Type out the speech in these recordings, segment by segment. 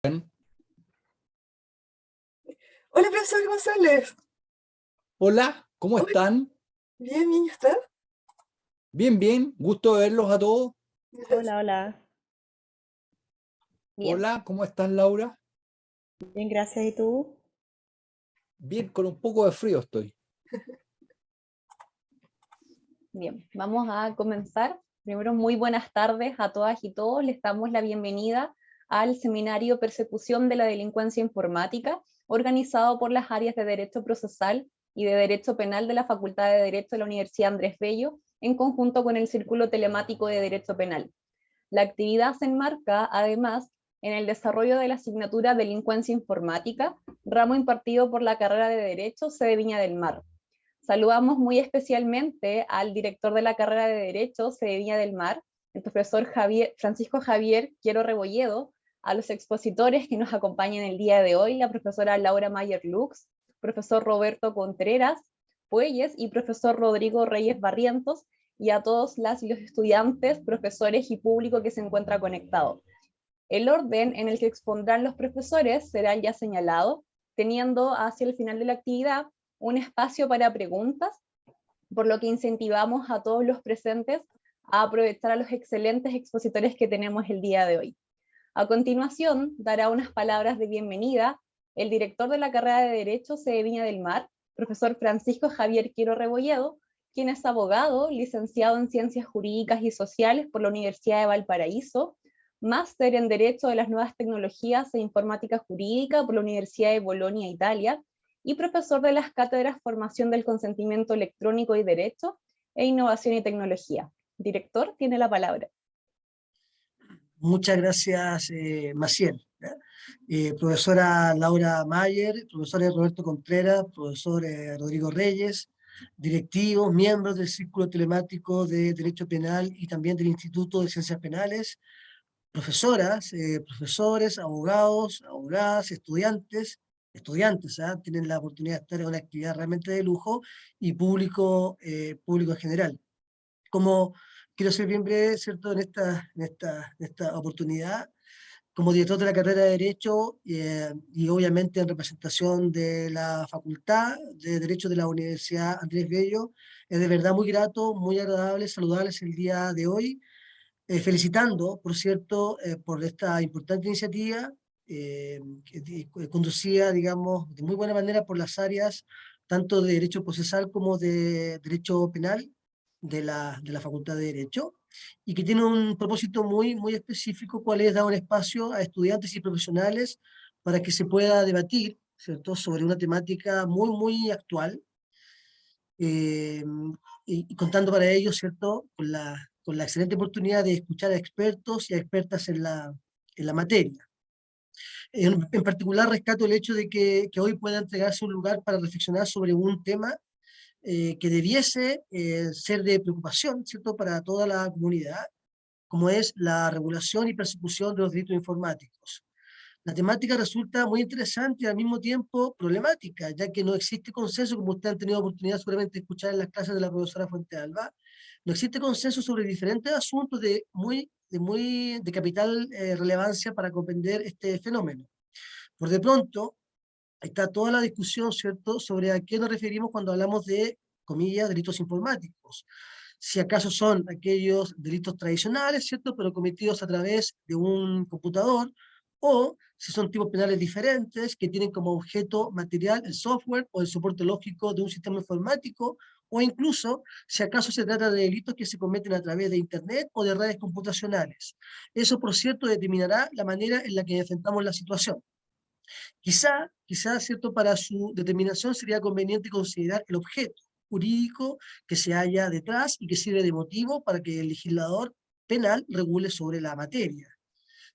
Hola, profesor González. Hola, ¿cómo Hola, están? bien, bien, ¿y usted? Bien, bien, gusto de verlos a todos. Gracias. Hola, hola. Bien, Hola, ¿cómo estás, Laura? bien, gracias. ¿Y tú? Bien, con un poco de frío estoy. Bien, vamos a comenzar. Primero, muy buenas tardes a todas y todos. Les damos la bienvenida al seminario Persecución de la Delincuencia Informática, organizado por las áreas de Derecho Procesal y de Derecho Penal de la Facultad de Derecho de la Universidad Andrés Bello, en conjunto con el Círculo Telemático de Derecho Penal. La actividad se enmarca, además, en el desarrollo de la asignatura Delincuencia Informática, ramo impartido por la carrera de Derecho sede Viña del Mar. Saludamos muy especialmente al director de la carrera de Derecho de Viña del Mar, el profesor Francisco Javier Quiero Rebolledo, a los expositores que nos acompañan el día de hoy, la profesora Laura Mayer Lux, profesor Roberto Contreras Puelles y profesor Rodrigo Reyes Barrientos, y a todos las y los estudiantes, profesores y público que se encuentra conectado. El orden en el que expondrán los profesores será ya señalado, teniendo hacia el final de la actividad un espacio para preguntas, por lo que incentivamos a todos los presentes a aprovechar a los excelentes expositores que tenemos el día de hoy. A continuación, dará unas palabras de bienvenida el director de la carrera de Derecho de Viña del Mar, profesor Francisco Javier Quiero Rebolledo, quien es abogado, licenciado en Ciencias Jurídicas y Sociales por la Universidad de Valparaíso, máster en Derecho de las Nuevas Tecnologías e Informática Jurídica por la Universidad de Bolonia, Italia, y profesor de las cátedras Formación del Consentimiento Electrónico y Derecho e Innovación y Tecnología. Director, tiene la palabra. Muchas gracias, Maciel. Profesora Laura Mayer, profesor Roberto Contreras, profesor Rodrigo Reyes, directivos, miembros del Círculo Telemático de Derecho Penal y también del Instituto de Ciencias Penales, profesoras, profesores, abogados, abogadas, estudiantes, tienen la oportunidad de estar en una actividad realmente de lujo, y público en general. Como quiero ser bien breve, ¿cierto? En esta oportunidad, como director de la carrera de Derecho, y obviamente en representación de la Facultad de Derecho de la Universidad Andrés Bello, es de verdad muy grato, muy agradable saludarles el día de hoy, felicitando, por cierto, por esta importante iniciativa, conducida, digamos, de muy buena manera por las áreas tanto de Derecho Procesal como de Derecho Penal de la Facultad de Derecho, y que tiene un propósito muy, muy específico, cuál es dar un espacio a estudiantes y profesionales para que se pueda debatir, ¿cierto?, sobre una temática muy, muy actual, eh, y contando para ello, ¿cierto?, con la excelente oportunidad de escuchar a expertos y a expertas en la materia. En particular, rescato el hecho de que hoy pueda entregarse un lugar para reflexionar sobre un tema que debiese ser de preocupación, ¿cierto?, para toda la comunidad, como es la regulación y persecución de los delitos informáticos. La temática resulta muy interesante y al mismo tiempo problemática, ya que no existe consenso, como ustedes han tenido oportunidad seguramente de escuchar en las clases de la profesora Fuente Alba, no existe consenso sobre diferentes asuntos de capital relevancia para comprender este fenómeno. Por de pronto, está toda la discusión, ¿cierto?, sobre a qué nos referimos cuando hablamos de, comillas, delitos informáticos. Si acaso son aquellos delitos tradicionales, ¿cierto?, pero cometidos a través de un computador, o si son tipos penales diferentes que tienen como objeto material el software o el soporte lógico de un sistema informático, o incluso si acaso se trata de delitos que se cometen a través de Internet o de redes computacionales. Eso, por cierto, determinará la manera en la que enfrentamos la situación. Quizá, ¿cierto?, para su determinación sería conveniente considerar el objeto jurídico que se halla detrás y que sirve de motivo para que el legislador penal regule sobre la materia.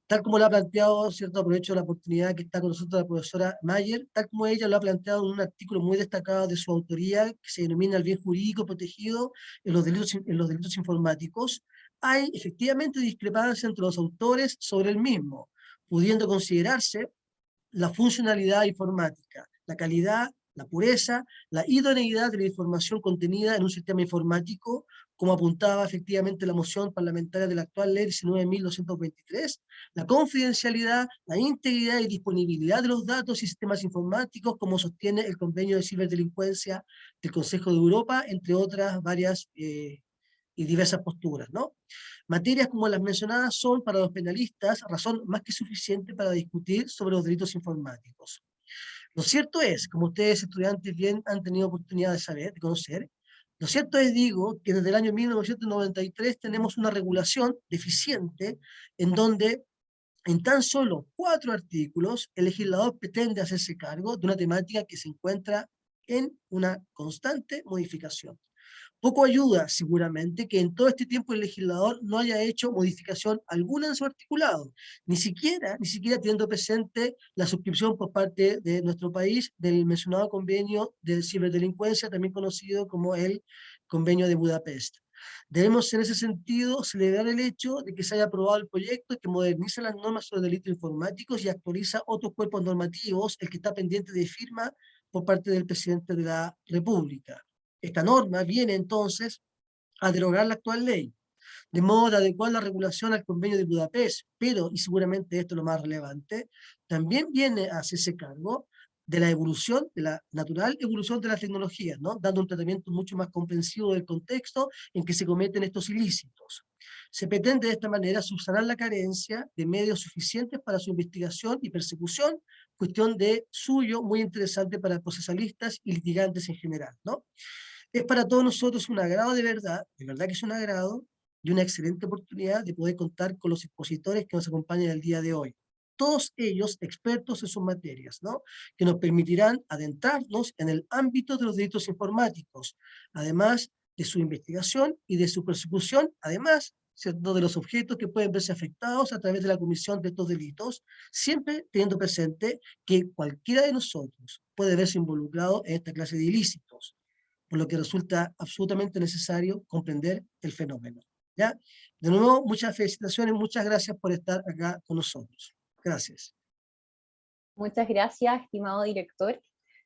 Tal como lo ha planteado, ¿cierto?, aprovecho la oportunidad que está con nosotros la profesora Mayer, tal como ella lo ha planteado en un artículo muy destacado de su autoría, que se denomina el bien jurídico protegido en los delitos informáticos, hay efectivamente discrepancia entre los autores sobre el mismo, pudiendo considerarse la funcionalidad informática, la calidad, la pureza, la idoneidad de la información contenida en un sistema informático como apuntaba efectivamente la moción parlamentaria de la actual ley 19.223, la confidencialidad, la integridad y disponibilidad de los datos y sistemas informáticos, como sostiene el convenio de ciberdelincuencia del Consejo de Europa, entre otras varias y diversas posturas, ¿no? Materias como las mencionadas son para los penalistas razón más que suficiente para discutir sobre los delitos informáticos. Lo cierto es, como ustedes estudiantes bien han tenido oportunidad de saber, de conocer, lo cierto es, digo, que desde el año 1993 tenemos una regulación deficiente en donde en tan solo 4 artículos el legislador pretende hacerse cargo de una temática que se encuentra en una constante modificación. Poco ayuda, seguramente, que en todo este tiempo el legislador no haya hecho modificación alguna en su articulado, ni siquiera teniendo presente la suscripción por parte de nuestro país del mencionado convenio de ciberdelincuencia, también conocido como el Convenio de Budapest. Debemos, en ese sentido, celebrar el hecho de que se haya aprobado el proyecto que moderniza las normas sobre delitos informáticos y actualiza otros cuerpos normativos, el que está pendiente de firma por parte del presidente de la República. Esta norma viene entonces a derogar la actual ley, de modo de adecuar la regulación al convenio de Budapest, pero, y seguramente esto es lo más relevante, también viene a hacerse cargo de la evolución, de la natural evolución de las tecnologías, ¿no? Dando un tratamiento mucho más comprensivo del contexto en que se cometen estos ilícitos. Se pretende de esta manera subsanar la carencia de medios suficientes para su investigación y persecución, cuestión de suyo muy interesante para procesalistas y litigantes en general, ¿no? Es para todos nosotros un agrado de verdad que es un agrado y una excelente oportunidad de poder contar con los expositores que nos acompañan el día de hoy. Todos ellos expertos en sus materias, ¿no? Que nos permitirán adentrarnos en el ámbito de los delitos informáticos, además de su investigación y de su persecución, además, ¿cierto?, de los objetos que pueden verse afectados a través de la comisión de estos delitos, siempre teniendo presente que cualquiera de nosotros puede verse involucrado en esta clase de ilícitos, por lo que resulta absolutamente necesario comprender el fenómeno, ¿ya? De nuevo, muchas felicitaciones, muchas gracias por estar acá con nosotros. Gracias. Muchas gracias, estimado director.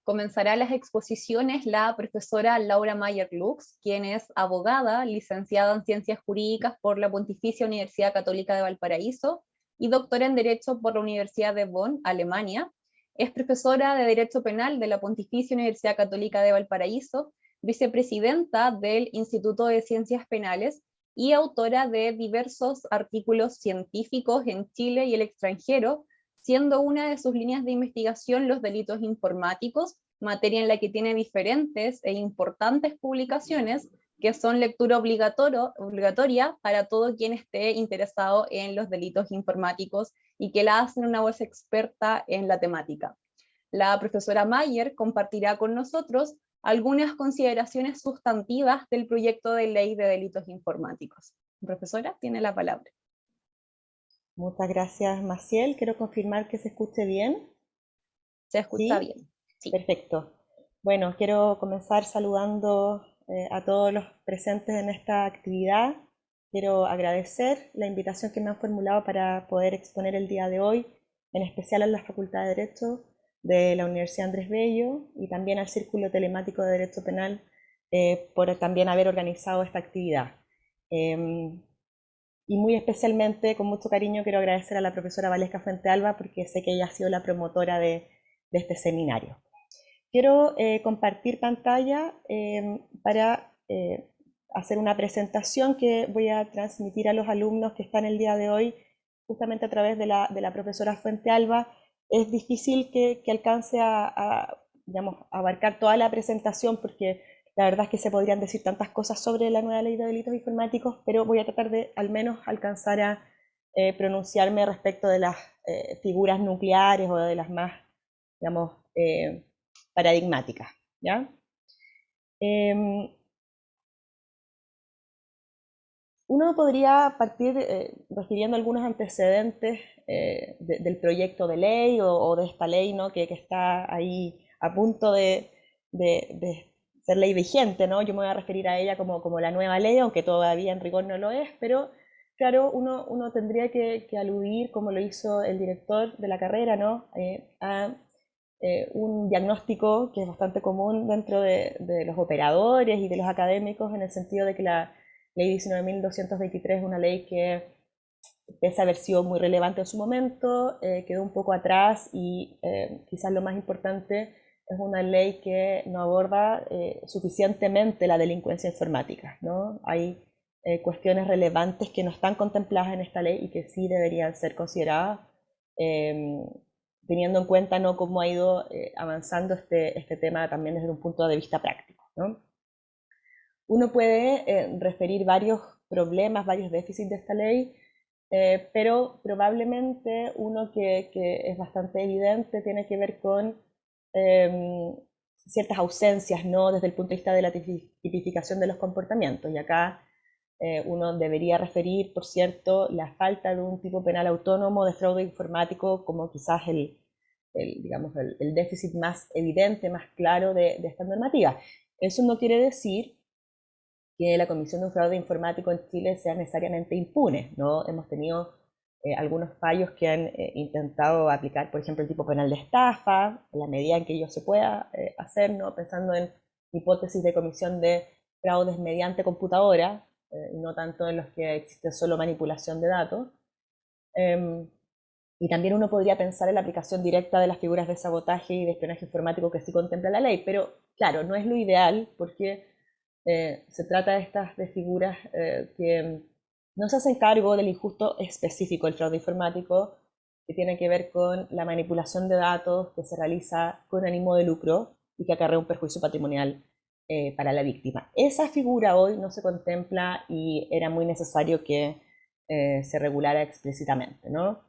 Comenzará las exposiciones la profesora Laura Mayer Lux, quien es abogada, licenciada en Ciencias Jurídicas por la Pontificia Universidad Católica de Valparaíso y doctora en Derecho por la Universidad de Bonn, Alemania. Es profesora de Derecho Penal de la Pontificia Universidad Católica de Valparaíso, vicepresidenta del Instituto de Ciencias Penales y autora de diversos artículos científicos en Chile y el extranjero, siendo una de sus líneas de investigación los delitos informáticos, materia en la que tiene diferentes e importantes publicaciones que son lectura obligatoria para todo quien esté interesado en los delitos informáticos y que la hacen una voz experta en la temática. La profesora Mayer compartirá con nosotros algunas consideraciones sustantivas del proyecto de ley de delitos informáticos. Profesora, tiene la palabra. Muchas gracias, Maciel. Quiero confirmar que se escuche bien. ¿Se escucha ¿Sí? bien? Sí. Perfecto. Bueno, quiero comenzar saludando a todos los presentes en esta actividad. Quiero agradecer la invitación que me han formulado para poder exponer el día de hoy, en especial a la Facultad de Derecho de la Universidad Andrés Bello y también al Círculo Telemático de Derecho Penal por también haber organizado esta actividad. Y muy especialmente, con mucho cariño, quiero agradecer a la profesora Valesca Fuentealba porque sé que ella ha sido la promotora de este seminario. Quiero compartir pantalla para hacer una presentación que voy a transmitir a los alumnos que están el día de hoy justamente a través de la profesora Fuentealba. Es difícil que alcance digamos, abarcar toda la presentación porque la verdad es que se podrían decir tantas cosas sobre la nueva ley de delitos informáticos, pero voy a tratar de al menos alcanzar a pronunciarme respecto de las figuras nucleares o de las más, digamos, paradigmáticas, ¿ya? Uno podría partir refiriendo algunos antecedentes del proyecto de ley o de esta ley, ¿no?, que está ahí a punto de ser ley vigente, ¿no? Yo me voy a referir a ella como la nueva ley, aunque todavía en rigor no lo es, pero claro, uno tendría que aludir, como lo hizo el director de la carrera, ¿no?, a un diagnóstico que es bastante común dentro de los operadores y de los académicos, en el sentido de que la Ley 19.223 es una ley que, pese a haber sido muy relevante en su momento, quedó un poco atrás y quizás lo más importante, es una ley que no aborda suficientemente la delincuencia informática, ¿no? Hay cuestiones relevantes que no están contempladas en esta ley y que sí deberían ser consideradas, teniendo en cuenta, ¿no?, cómo ha ido avanzando este tema también desde un punto de vista práctico, ¿no? Uno puede referir varios problemas, varios déficits de esta ley, pero probablemente uno que es bastante evidente tiene que ver con ciertas ausencias, ¿no?, desde el punto de vista de la tipificación de los comportamientos. Y acá uno debería referir, por cierto, la falta de un tipo penal autónomo de fraude informático como quizás digamos, el déficit más evidente, más claro de esta normativa. Eso no quiere decir que la comisión de un fraude informático en Chile sea necesariamente impune, ¿no? Hemos tenido algunos fallos que han intentado aplicar, por ejemplo, el tipo penal de estafa, en la medida en que ello se pueda hacer, ¿no?, pensando en hipótesis de comisión de fraudes mediante computadora, y no tanto en los que existe solo manipulación de datos. Y también uno podría pensar en la aplicación directa de las figuras de sabotaje y de espionaje informático que sí contempla la ley, pero claro, no es lo ideal porque se trata de figuras que no se hacen cargo del injusto específico del fraude informático, que tiene que ver con la manipulación de datos que se realiza con ánimo de lucro y que acarrea un perjuicio patrimonial para la víctima. Esa figura hoy no se contempla y era muy necesario que se regulara explícitamente, ¿no?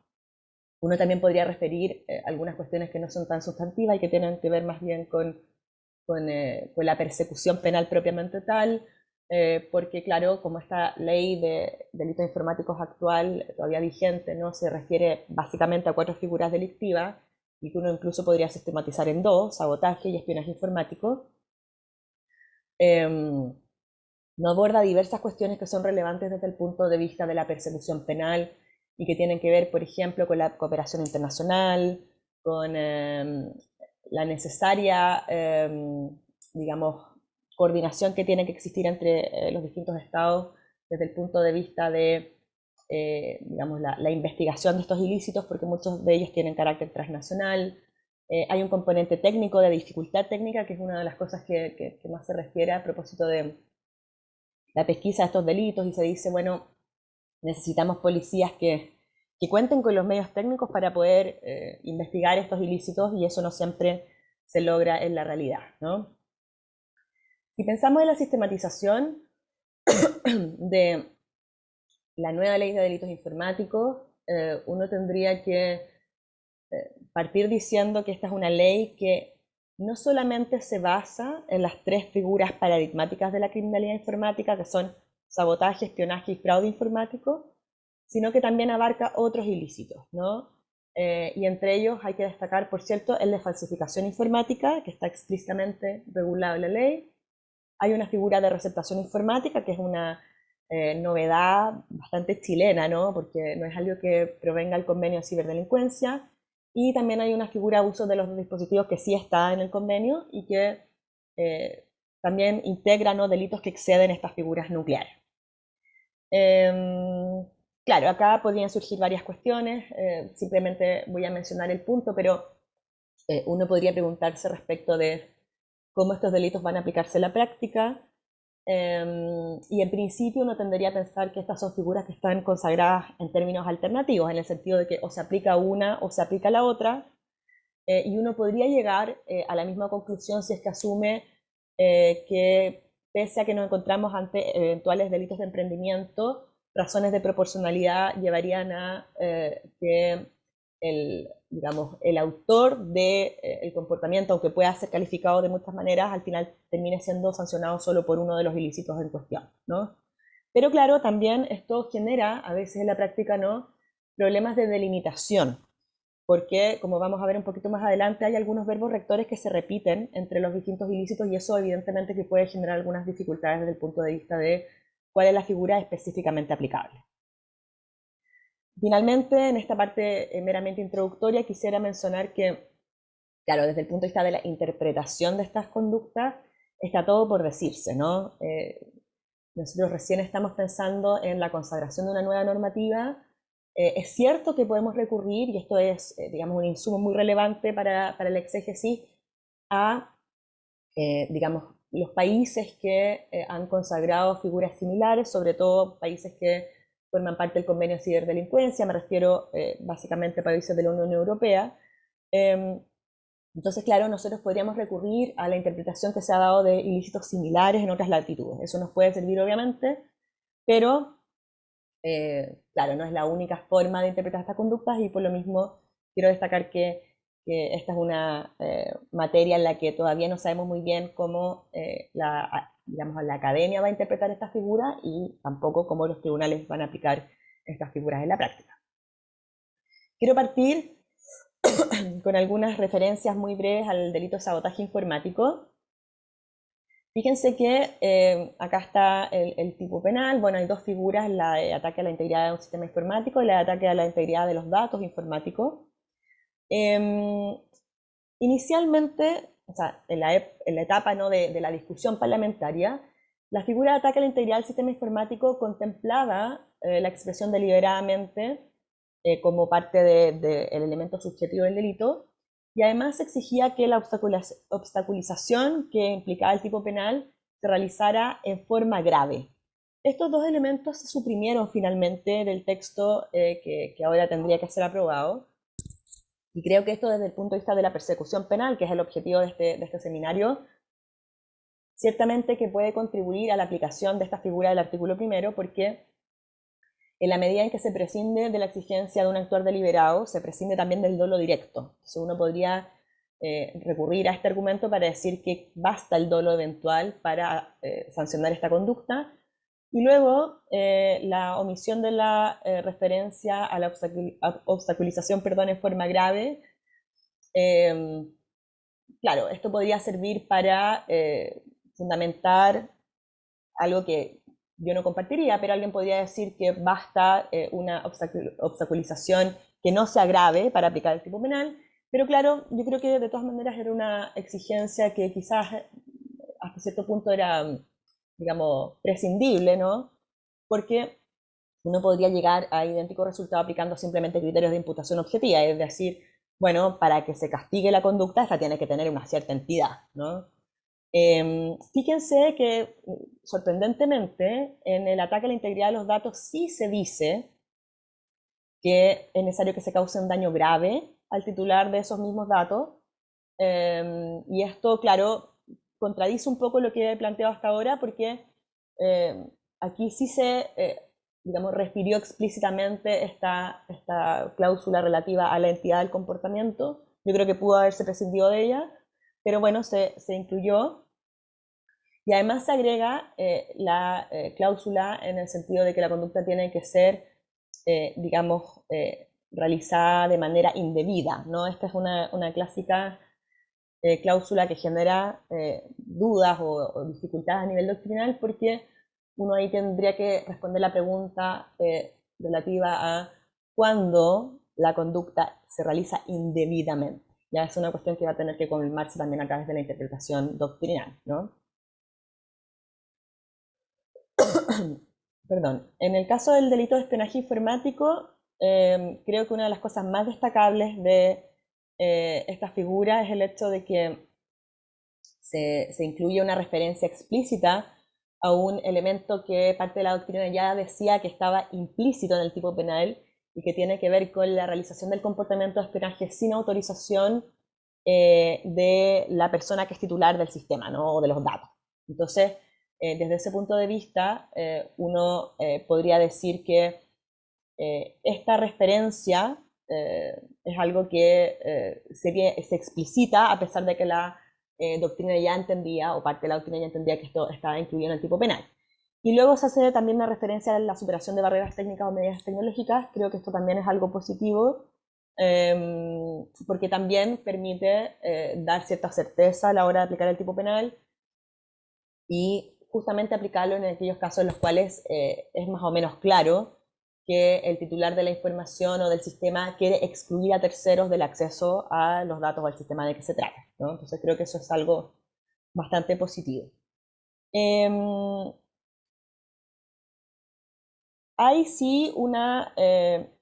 Uno también podría referir algunas cuestiones que no son tan sustantivas y que tienen que ver más bien con la persecución penal propiamente tal, porque claro, como esta ley de delitos informáticos actual, todavía vigente, ¿no?, se refiere básicamente a 4 figuras delictivas, y que uno incluso podría sistematizar en 2, sabotaje y espionaje informático, no aborda diversas cuestiones que son relevantes desde el punto de vista de la persecución penal y que tienen que ver, por ejemplo, con la cooperación internacional, con la necesaria, digamos, coordinación que tiene que existir entre los distintos estados desde el punto de vista de, digamos, la investigación de estos ilícitos, porque muchos de ellos tienen carácter transnacional. Hay un componente técnico, de dificultad técnica, que es una de las cosas que más se refiere a propósito de la pesquisa de estos delitos, y se dice, bueno, necesitamos policías que cuenten con los medios técnicos para poder investigar estos ilícitos, y eso no siempre se logra en la realidad, ¿no? Si pensamos en la sistematización de la nueva ley de delitos informáticos, uno tendría que partir diciendo que esta es una ley que no solamente se basa en las 3 figuras paradigmáticas de la criminalidad informática, que son sabotaje, espionaje y fraude informático, sino que también abarca otros ilícitos, ¿no? Y entre ellos hay que destacar, por cierto, el de falsificación informática, que está explícitamente regulado en la ley. Hay una figura de receptación informática, que es una novedad bastante chilena, ¿no?, porque no es algo que provenga del convenio de ciberdelincuencia. Y también hay una figura de uso de los dispositivos que sí está en el convenio y que también integra, ¿no?, delitos que exceden estas figuras nucleares. Claro, acá podrían surgir varias cuestiones, simplemente voy a mencionar el punto, pero uno podría preguntarse respecto de cómo estos delitos van a aplicarse en la práctica, y en principio uno tendería a pensar que estas son figuras que están consagradas en términos alternativos, en el sentido de que o se aplica una o se aplica la otra, y uno podría llegar a la misma conclusión si es que asume que pese a que nos encontramos ante eventuales delitos de emprendimiento, razones de proporcionalidad llevarían a que digamos, el autor del comportamiento, aunque pueda ser calificado de muchas maneras, al final termine siendo sancionado solo por uno de los ilícitos en cuestión, ¿no? Pero claro, también esto genera, a veces en la práctica, ¿no?, problemas de delimitación, porque, como vamos a ver un poquito más adelante, hay algunos verbos rectores que se repiten entre los distintos ilícitos, y eso evidentemente que puede generar algunas dificultades desde el punto de vista de cuál es la figura específicamente aplicable. Finalmente, en esta parte meramente introductoria, quisiera mencionar que, claro, desde el punto de vista de la interpretación de estas conductas, está todo por decirse, ¿no? nosotros recién estamos pensando en la consagración de una nueva normativa. Es cierto que podemos recurrir, y esto es, digamos, un insumo muy relevante para la exégesis, a, digamos, los países que han consagrado figuras similares, sobre todo países que forman parte del convenio de ciberdelincuencia, me refiero básicamente a países de la Unión Europea. Entonces, claro, nosotros podríamos recurrir a la interpretación que se ha dado de ilícitos similares en otras latitudes. Eso nos puede servir, obviamente, pero, claro, no es la única forma de interpretar estas conductas, y por lo mismo quiero destacar que esta es una materia en la que todavía no sabemos muy bien cómo digamos, la academia va a interpretar esta figura, y tampoco cómo los tribunales van a aplicar estas figuras en la práctica. Quiero partir con algunas referencias muy breves al delito de sabotaje informático. Fíjense que acá está el tipo penal. Bueno, hay dos figuras, la de ataque a la integridad de un sistema informático y la de ataque a la integridad de los datos informáticos. Inicialmente, o sea, en la etapa, ¿no?, de la discusión parlamentaria, la figura de ataque a la integridad del sistema informático contemplaba la expresión deliberadamente como parte del elemento subjetivo del delito, y además exigía que la obstaculización que implicaba el tipo penal se realizara en forma grave. Estos dos elementos se suprimieron finalmente del texto que ahora tendría que ser aprobado, y creo que esto, desde el punto de vista de la persecución penal, que es el objetivo de este seminario, ciertamente que puede contribuir a la aplicación de esta figura del artículo primero, porque en la medida en que se prescinde de la exigencia de un actuar deliberado, se prescinde también del dolo directo. Entonces uno podría recurrir a este argumento para decir que basta el dolo eventual para sancionar esta conducta, y luego la omisión de la referencia a la obstaculización, perdón, en forma grave. Claro, esto podría servir para fundamentar algo que yo no compartiría, pero alguien podría decir que basta una obstaculización que no sea grave para aplicar el tipo penal. Pero claro, yo creo que de todas maneras era una exigencia que quizás hasta cierto punto era, digamos, prescindible, ¿no? Porque uno podría llegar a idéntico resultado aplicando simplemente criterios de imputación objetiva, es decir, bueno, para que se castigue la conducta, esta tiene que tener una cierta entidad, ¿no? Fíjense que, sorprendentemente, en el ataque a la integridad de los datos sí se dice que es necesario que se cause un daño grave al titular de esos mismos datos, y esto, claro, contradice un poco lo que he planteado hasta ahora, porque aquí sí se, digamos, refirió explícitamente esta cláusula relativa a la entidad del comportamiento. Yo creo que pudo haberse prescindido de ella, pero bueno, se incluyó. Y además se agrega la cláusula en el sentido de que la conducta tiene que ser, digamos, realizada de manera indebida, ¿no? Esta es una clásica cláusula que genera dudas o dificultades a nivel doctrinal, porque uno ahí tendría que responder la pregunta relativa a cuándo la conducta se realiza indebidamente. Ya es una cuestión que va a tener que confirmarse también a través de la interpretación doctrinal, ¿no? Perdón. En el caso del delito de espionaje informático, creo que una de las cosas más destacables de esta figura es el hecho de que se incluye una referencia explícita a un elemento que parte de la doctrina ya decía que estaba implícito en el tipo penal, y que tiene que ver con la realización del comportamiento de espionaje sin autorización de la persona que es titular del sistema, ¿no?, o de los datos. Entonces, desde ese punto de vista, uno podría decir que esta referencia es algo que se explicita a pesar de que la doctrina ya entendía, o parte de la doctrina ya entendía, que esto estaba incluido en el tipo penal. Y luego se hace también una referencia a la superación de barreras técnicas o medidas tecnológicas. Creo que esto también es algo positivo, porque también permite dar cierta certeza a la hora de aplicar el tipo penal, y justamente aplicarlo en aquellos casos en los cuales es más o menos claro que el titular de la información o del sistema quiere excluir a terceros del acceso a los datos o al sistema de que se trata, ¿no? Entonces creo que eso es algo bastante positivo. hay sí una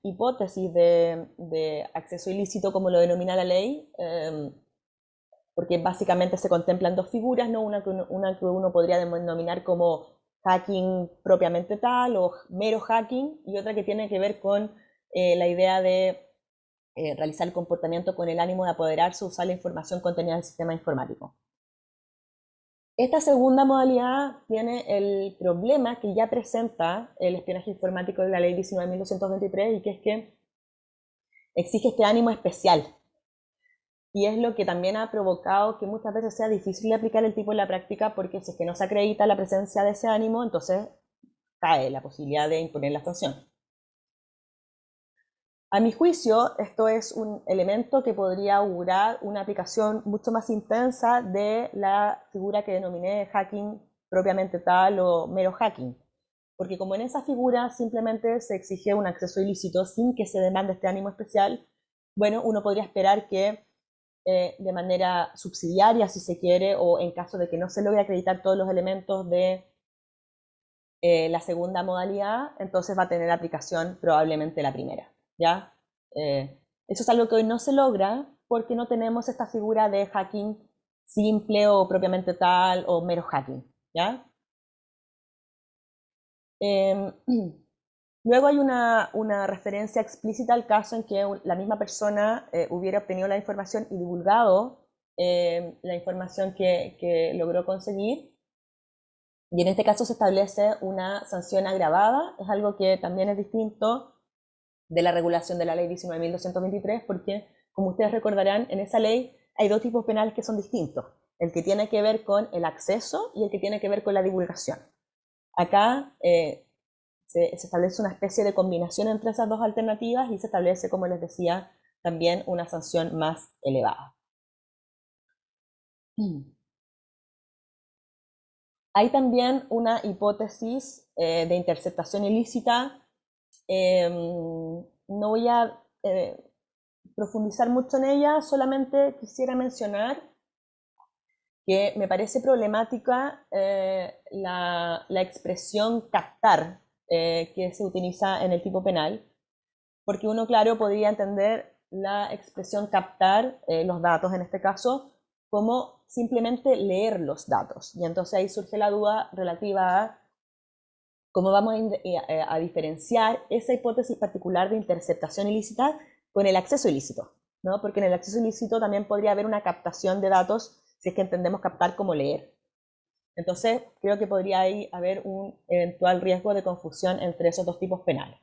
hipótesis de acceso ilícito, como lo denomina la ley, porque básicamente se contemplan dos figuras, ¿no? Una que uno podría denominar como hacking propiamente tal o mero hacking, y otra que tiene que ver con la idea de realizar el comportamiento con el ánimo de apoderarse o usar la información contenida en el sistema informático. Esta segunda modalidad tiene el problema que ya presenta el espionaje informático de la ley 19.223, y que es que exige este ánimo especial. Y es lo que también ha provocado que muchas veces sea difícil de aplicar el tipo en la práctica, porque si es que no se acredita la presencia de ese ánimo, entonces cae la posibilidad de imponer la sanción. A mi juicio, esto es un elemento que podría augurar una aplicación mucho más intensa de la figura que denominé hacking propiamente tal o mero hacking. Porque como en esa figura simplemente se exige un acceso ilícito sin que se demande este ánimo especial, bueno, uno podría esperar que de manera subsidiaria, si se quiere, o en caso de que no se logre acreditar todos los elementos de la segunda modalidad, entonces va a tener aplicación probablemente la primera, ¿ya? Eso es algo que hoy no se logra porque no tenemos esta figura de hacking simple o propiamente tal o mero hacking, ¿ya? Luego hay una referencia explícita al caso en que la misma persona hubiera obtenido la información y divulgado la información que logró conseguir. Y en este caso se establece una sanción agravada, es algo que también es distinto de la regulación de la ley 19.223, porque, como ustedes recordarán, en esa ley hay dos tipos penales que son distintos, el que tiene que ver con el acceso y el que tiene que ver con la divulgación. Acá se establece una especie de combinación entre esas dos alternativas y se establece, como les decía, también una sanción más elevada. Hay también una hipótesis de interceptación ilícita. No voy a profundizar mucho en ella, solamente quisiera mencionar que me parece problemática la expresión captar que se utiliza en el tipo penal, porque uno, claro, podría entender la expresión captar los datos, en este caso, como simplemente leer los datos. Y entonces ahí surge la duda relativa a cómo vamos a diferenciar esa hipótesis particular de interceptación ilícita con el acceso ilícito, ¿no? Porque en el acceso ilícito también podría haber una captación de datos si es que entendemos captar como leer. Entonces, creo que podría ahí haber un eventual riesgo de confusión entre esos dos tipos penales.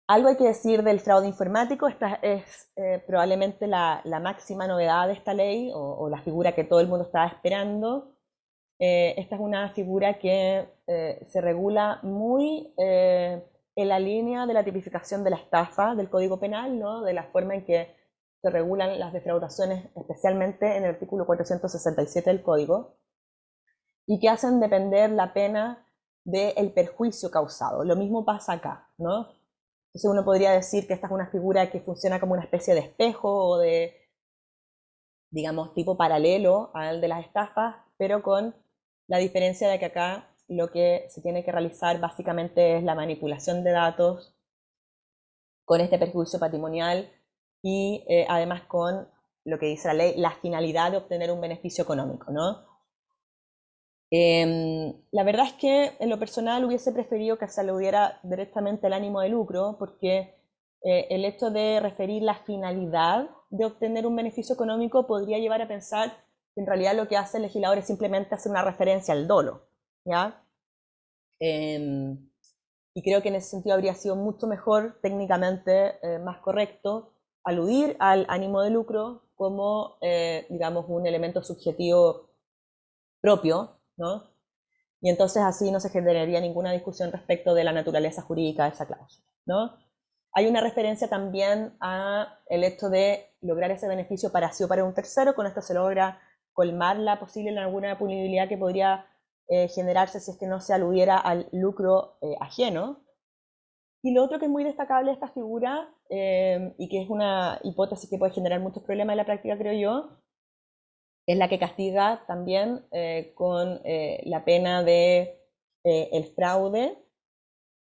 Algo hay que decir del fraude informático. Esta es probablemente la máxima novedad de esta ley, o la figura que todo el mundo estaba esperando. Esta es una figura que se regula muy en la línea de la tipificación de la estafa del Código Penal, ¿no? De la forma en que se regulan las defraudaciones, especialmente en el artículo 467 del Código, y que hacen depender la pena del perjuicio causado. Lo mismo pasa acá, ¿no? Entonces uno podría decir que esta es una figura que funciona como una especie de espejo o de, digamos, tipo paralelo al de las estafas, pero con la diferencia de que acá lo que se tiene que realizar básicamente es la manipulación de datos con este perjuicio patrimonial y además con lo que dice la ley, la finalidad de obtener un beneficio económico, ¿no? La verdad es que en lo personal hubiese preferido que se aludiera directamente al ánimo de lucro, porque el hecho de referir la finalidad de obtener un beneficio económico podría llevar a pensar que en realidad lo que hace el legislador es simplemente hacer una referencia al dolo, ¿ya? Y creo que en ese sentido habría sido mucho mejor, técnicamente más correcto, aludir al ánimo de lucro como, digamos, un elemento subjetivo propio, ¿no? Y entonces así no se generaría ninguna discusión respecto de la naturaleza jurídica de esa cláusula, ¿no? Hay una referencia también a el hecho de lograr ese beneficio para sí o para un tercero. Con esto se logra colmar la posible alguna punibilidad que podría generarse si es que no se aludiera al lucro ajeno. Y lo otro que es muy destacable de esta figura, y que es una hipótesis que puede generar muchos problemas en la práctica, creo yo, es la que castiga también con la pena de el fraude,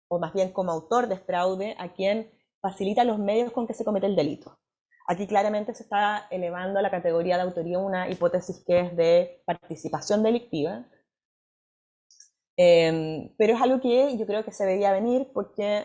o más bien como autor de fraude, a quien facilita los medios con que se comete el delito. Aquí claramente se está elevando a la categoría de autoría una hipótesis que es de participación delictiva, pero es algo que yo creo que se veía venir porque,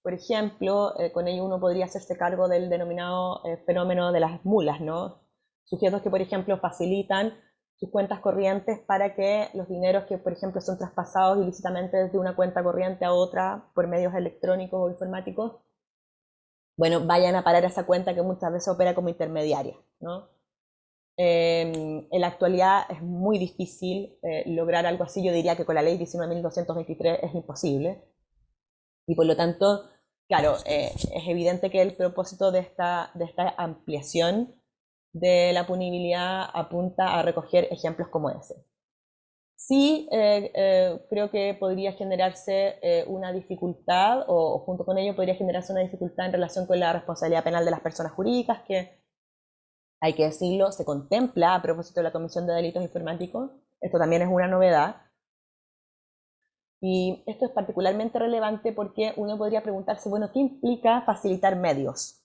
por ejemplo, con ello uno podría hacerse cargo del denominado fenómeno de las mulas, ¿no? Sujetos que, por ejemplo, facilitan sus cuentas corrientes para que los dineros que, por ejemplo, son traspasados ilícitamente desde una cuenta corriente a otra por medios electrónicos o informáticos, bueno, vayan a parar a esa cuenta que muchas veces opera como intermediaria, ¿no? En la actualidad es muy difícil lograr algo así. Yo diría que con la ley 19.223 es imposible. Y por lo tanto, claro, es evidente que el propósito de esta ampliación de la punibilidad apunta a recoger ejemplos como ese. Sí, creo que podría generarse una dificultad, o junto con ello podría generarse una dificultad en relación con la responsabilidad penal de las personas jurídicas, que, hay que decirlo, se contempla a propósito de la Comisión de Delitos Informáticos. Esto también es una novedad. Y esto es particularmente relevante porque uno podría preguntarse, bueno, ¿qué implica facilitar medios?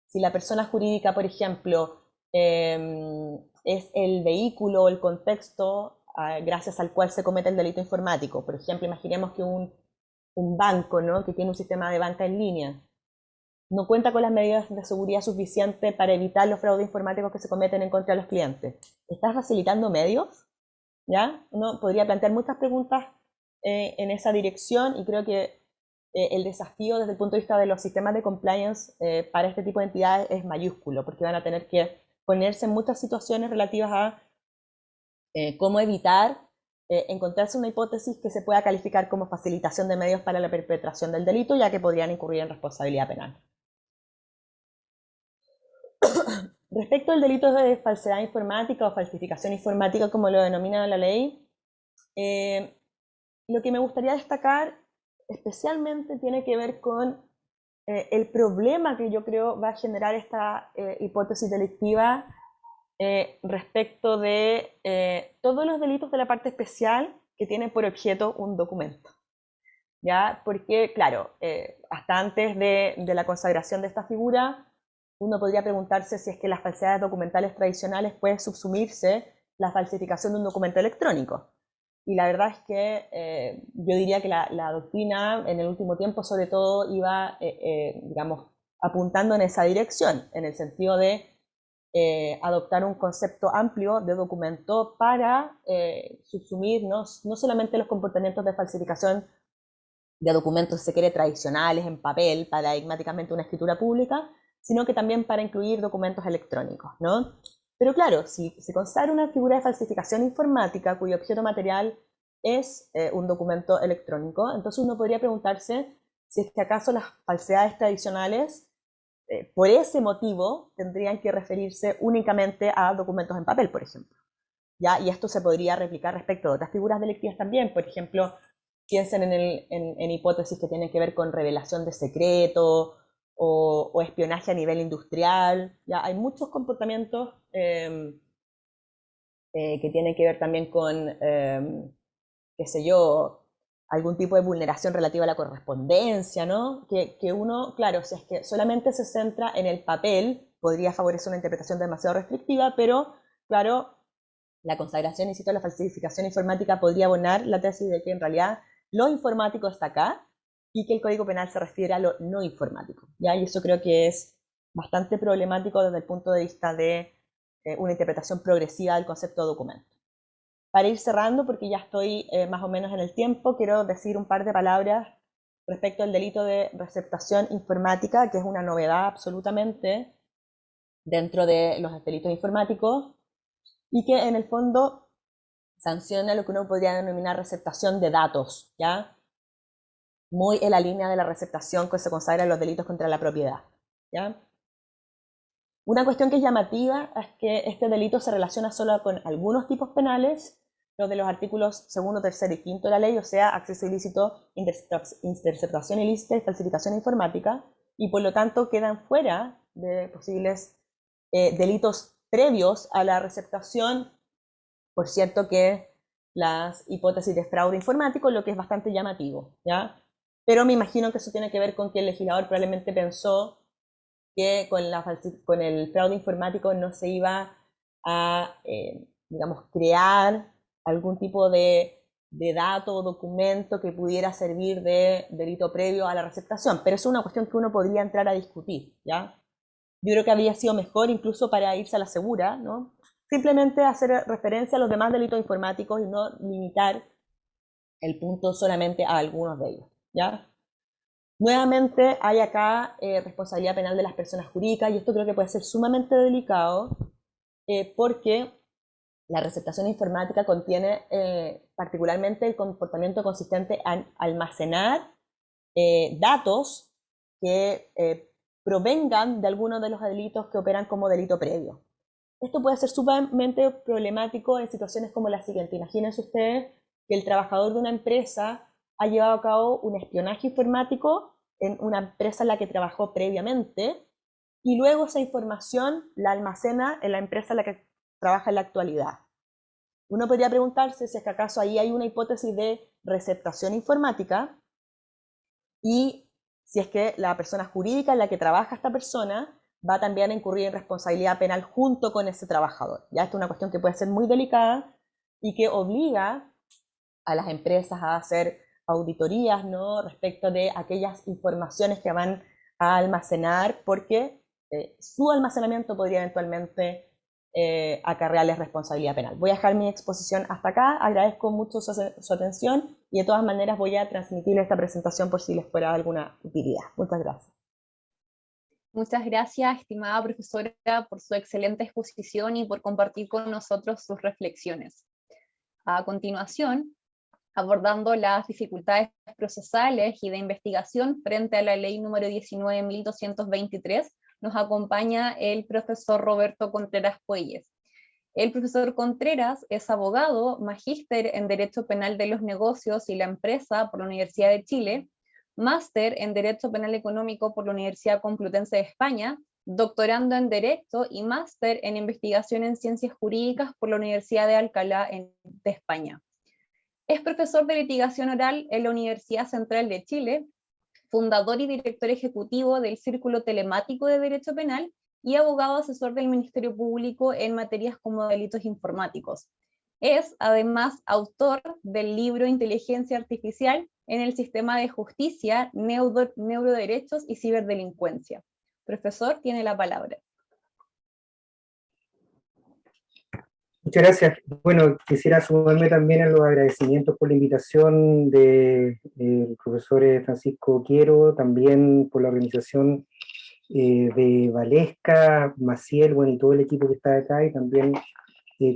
Si la persona jurídica, por ejemplo, es el vehículo o el contexto gracias al cual se comete el delito informático. Por ejemplo, imaginemos que un banco, ¿no?, que tiene un sistema de banca en línea, no cuenta con las medidas de seguridad suficientes para evitar los fraudes informáticos que se cometen en contra de los clientes. ¿Estás facilitando medios? ¿Ya? Uno podría plantear muchas preguntas en esa dirección, y creo que el desafío desde el punto de vista de los sistemas de compliance para este tipo de entidades es mayúsculo, porque van a tener que ponerse en muchas situaciones relativas a cómo evitar encontrarse una hipótesis que se pueda calificar como facilitación de medios para la perpetración del delito, ya que podrían incurrir en responsabilidad penal. Respecto al delito de falsedad informática o falsificación informática, como lo denomina la ley, lo que me gustaría destacar especialmente tiene que ver con el problema que yo creo va a generar esta hipótesis delictiva respecto de todos los delitos de la parte especial que tienen por objeto un documento. ¿Ya? Porque, claro, hasta antes de la consagración de esta figura, uno podría preguntarse si es que las falsedades documentales tradicionales puede subsumirse la falsificación de un documento electrónico. Y la verdad es que yo diría que la doctrina en el último tiempo sobre todo iba, digamos, apuntando en esa dirección, en el sentido de adoptar un concepto amplio de documento para subsumir no solamente los comportamientos de falsificación de documentos secretos tradicionales en papel, paradigmáticamente una escritura pública, sino que también para incluir documentos electrónicos, ¿no? Pero claro, si se consagra una figura de falsificación informática cuyo objeto material es un documento electrónico, entonces uno podría preguntarse si es que acaso las falsedades tradicionales, por ese motivo, tendrían que referirse únicamente a documentos en papel, por ejemplo. ¿Ya? Y esto se podría replicar respecto a otras figuras delictivas también. Por ejemplo, piensen en hipótesis que tienen que ver con revelación de secreto o espionaje a nivel industrial. ¿Ya? Hay muchos comportamientos que tienen que ver también con, qué sé yo, algún tipo de vulneración relativa a la correspondencia, ¿no? Que uno, claro, si es que solamente se centra en el papel, podría favorecer una interpretación demasiado restrictiva, pero, claro, la consagración, insisto, de la falsificación informática podría abonar la tesis de que en realidad lo informático está acá y que el Código Penal se refiere a lo no informático, ¿ya? Y eso creo que es bastante problemático desde el punto de vista de una interpretación progresiva del concepto de documento. Para ir cerrando, porque ya estoy más o menos en el tiempo, quiero decir un par de palabras respecto al delito de receptación informática, que es una novedad absolutamente dentro de los delitos informáticos y que en el fondo sanciona lo que uno podría denominar receptación de datos, ¿ya? Muy en la línea de la receptación que se consagra en los delitos contra la propiedad, ¿ya? Una cuestión que es llamativa es que este delito se relaciona solo con algunos tipos penales, los de los artículos 2, 3 y 5 de la ley, o sea, acceso ilícito, interceptación ilícita y falsificación informática, y por lo tanto quedan fuera de posibles delitos previos a la receptación, por cierto que las hipótesis de fraude informático, lo que es bastante llamativo, ¿ya? Pero me imagino que eso tiene que ver con que el legislador probablemente pensó que con el fraude informático no se iba a, digamos, crear algún tipo de dato o documento que pudiera servir de delito previo a la receptación. Pero es una cuestión que uno podría entrar a discutir, ¿ya? Yo creo que habría sido mejor incluso para irse a la segura, ¿no? Simplemente hacer referencia a los demás delitos informáticos y no limitar el punto solamente a algunos de ellos, ¿ya? Nuevamente hay acá responsabilidad penal de las personas jurídicas, y esto creo que puede ser sumamente delicado porque la receptación informática contiene particularmente el comportamiento consistente en almacenar datos que provengan de algunos de los delitos que operan como delito previo. Esto puede ser sumamente problemático en situaciones como la siguiente. Imagínense ustedes que el trabajador de una empresa ha llevado a cabo un espionaje informático en una empresa en la que trabajó previamente, y luego esa información la almacena en la empresa en la que trabaja en la actualidad. Uno podría preguntarse si es que acaso ahí hay una hipótesis de receptación informática, y si es que la persona jurídica en la que trabaja esta persona va también a incurrir en responsabilidad penal junto con ese trabajador. Ya esta es una cuestión que puede ser muy delicada y que obliga a las empresas a hacer auditorías, ¿no?, respecto de aquellas informaciones que van a almacenar, porque su almacenamiento podría eventualmente acarrearles responsabilidad penal. Voy a dejar mi exposición hasta acá, agradezco mucho su atención, y de todas maneras voy a transmitirles esta presentación por si les fuera de alguna utilidad. Muchas gracias. Muchas gracias, estimada profesora, por su excelente exposición y por compartir con nosotros sus reflexiones. A continuación, abordando las dificultades procesales y de investigación frente a la ley número 19.223, nos acompaña el profesor Roberto Contreras Puelles. El profesor Contreras es abogado, magíster en Derecho Penal de los Negocios y la Empresa por la Universidad de Chile, máster en Derecho Penal Económico por la Universidad Complutense de España, doctorando en Derecho y máster en Investigación en Ciencias Jurídicas por la Universidad de Alcalá de España. Es profesor de litigación oral en la Universidad Central de Chile, fundador y director ejecutivo del Círculo Telemático de Derecho Penal y abogado asesor del Ministerio Público en materias como delitos informáticos. Es, además, autor del libro Inteligencia Artificial en el Sistema de Justicia, Neuroderechos y Ciberdelincuencia. Profesor, tiene la palabra. Muchas gracias. Bueno, quisiera sumarme también a los agradecimientos por la invitación del profesor Francisco Quiero, también por la organización de Valesca, Maciel, bueno, y todo el equipo que está acá, y también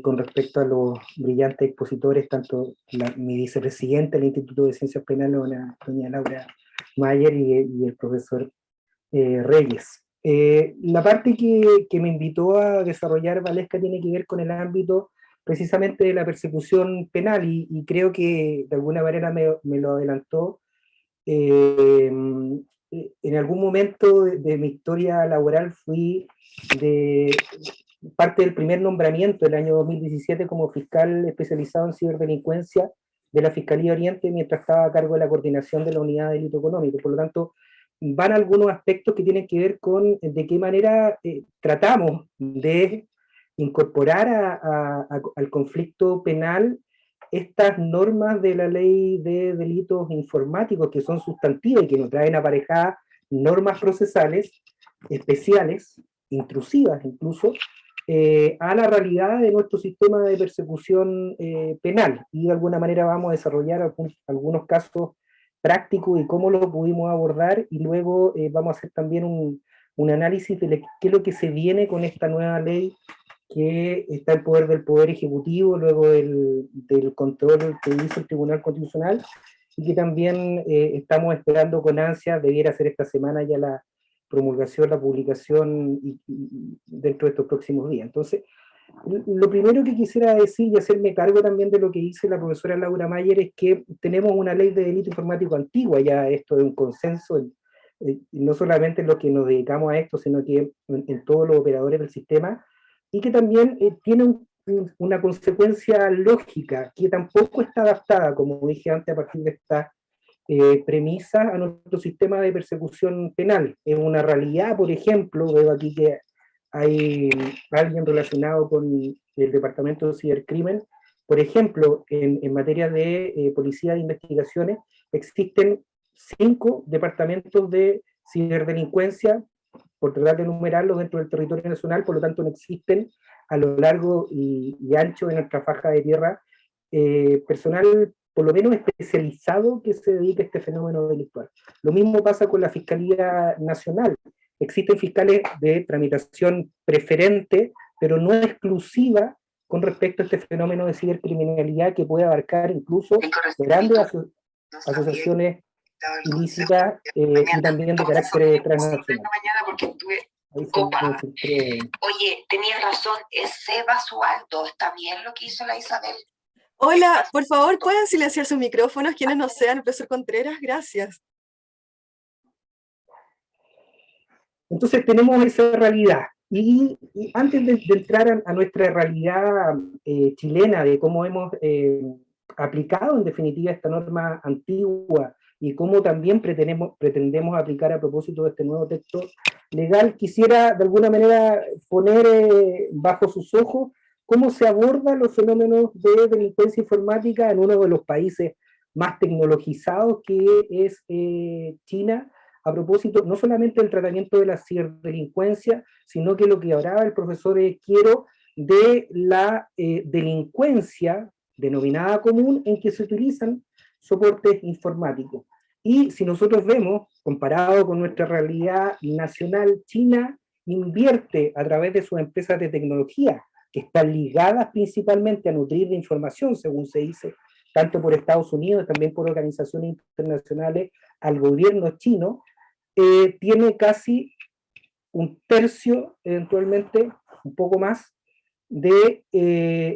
con respecto a los brillantes expositores, tanto mi vicepresidenta del Instituto de Ciencias Penales, doña Laura Mayer, y el profesor Reyes. La parte que me invitó a desarrollar Valesca tiene que ver con el ámbito precisamente de la persecución penal, y creo que de alguna manera me lo adelantó. En algún momento de mi historia laboral fui parte del primer nombramiento del año 2017 como fiscal especializado en ciberdelincuencia de la Fiscalía Oriente, mientras estaba a cargo de la coordinación de la Unidad de Delito Económico. Por lo tanto, van algunos aspectos que tienen que ver con de qué manera tratamos de incorporar al conflicto penal estas normas de la ley de delitos informáticos, que son sustantivas y que nos traen aparejadas normas procesales especiales, intrusivas incluso, a la realidad de nuestro sistema de persecución penal. Y de alguna manera vamos a desarrollar algunos casos prácticos y cómo lo pudimos abordar, y luego vamos a hacer también un análisis de qué es lo que se viene con esta nueva ley que está en poder del Poder Ejecutivo, luego del control que hizo el Tribunal Constitucional, y que también estamos esperando con ansia. Debiera ser esta semana ya la promulgación, la publicación, y dentro de estos próximos días. Entonces, lo primero que quisiera decir y hacerme cargo también de lo que dice la profesora Laura Mayer es que tenemos una ley de delito informático antigua, ya esto de un consenso, no solamente en los que nos dedicamos a esto, sino que en todos los operadores del sistema, y que también tiene una consecuencia lógica que tampoco está adaptada, como dije antes, a partir de esta premisa a nuestro sistema de persecución penal. Es una realidad, por ejemplo, veo aquí que hay alguien relacionado con el Departamento de Cibercrimen. Por ejemplo, en materia de policía de investigaciones, existen 5 departamentos de ciberdelincuencia, por tratar de enumerarlos dentro del territorio nacional, por lo tanto no existen a lo largo y ancho de nuestra faja de tierra personal por lo menos especializado que se dedique a este fenómeno delictual. Lo mismo pasa con la Fiscalía Nacional. Existen fiscales de tramitación preferente, pero no exclusiva con respecto a este fenómeno de cibercriminalidad que puede abarcar incluso grandes asociaciones ilícitas y también de carácter transnacional. Oye, tenías razón, es Seba Sualdo, ¿está bien lo que hizo la Isabel? Hola, por favor, ¿pueden silenciar sus micrófonos quienes no sean el profesor Contreras? Gracias. Entonces tenemos esa realidad. Y antes de entrar a nuestra realidad chilena, de cómo hemos aplicado en definitiva esta norma antigua y cómo también pretendemos aplicar a propósito de este nuevo texto legal, quisiera de alguna manera poner bajo sus ojos cómo se abordan los fenómenos de delincuencia informática en uno de los países más tecnologizados que es China, a propósito no solamente del tratamiento de la ciberdelincuencia, sino que lo que hablaba el profesor Quiero de la delincuencia denominada común en que se utilizan soportes informáticos. Y si nosotros vemos, comparado con nuestra realidad nacional, China invierte a través de sus empresas de tecnología, que están ligadas principalmente a nutrir de información, según se dice, tanto por Estados Unidos, también por organizaciones internacionales, al gobierno chino, tiene casi un tercio, eventualmente, un poco más, de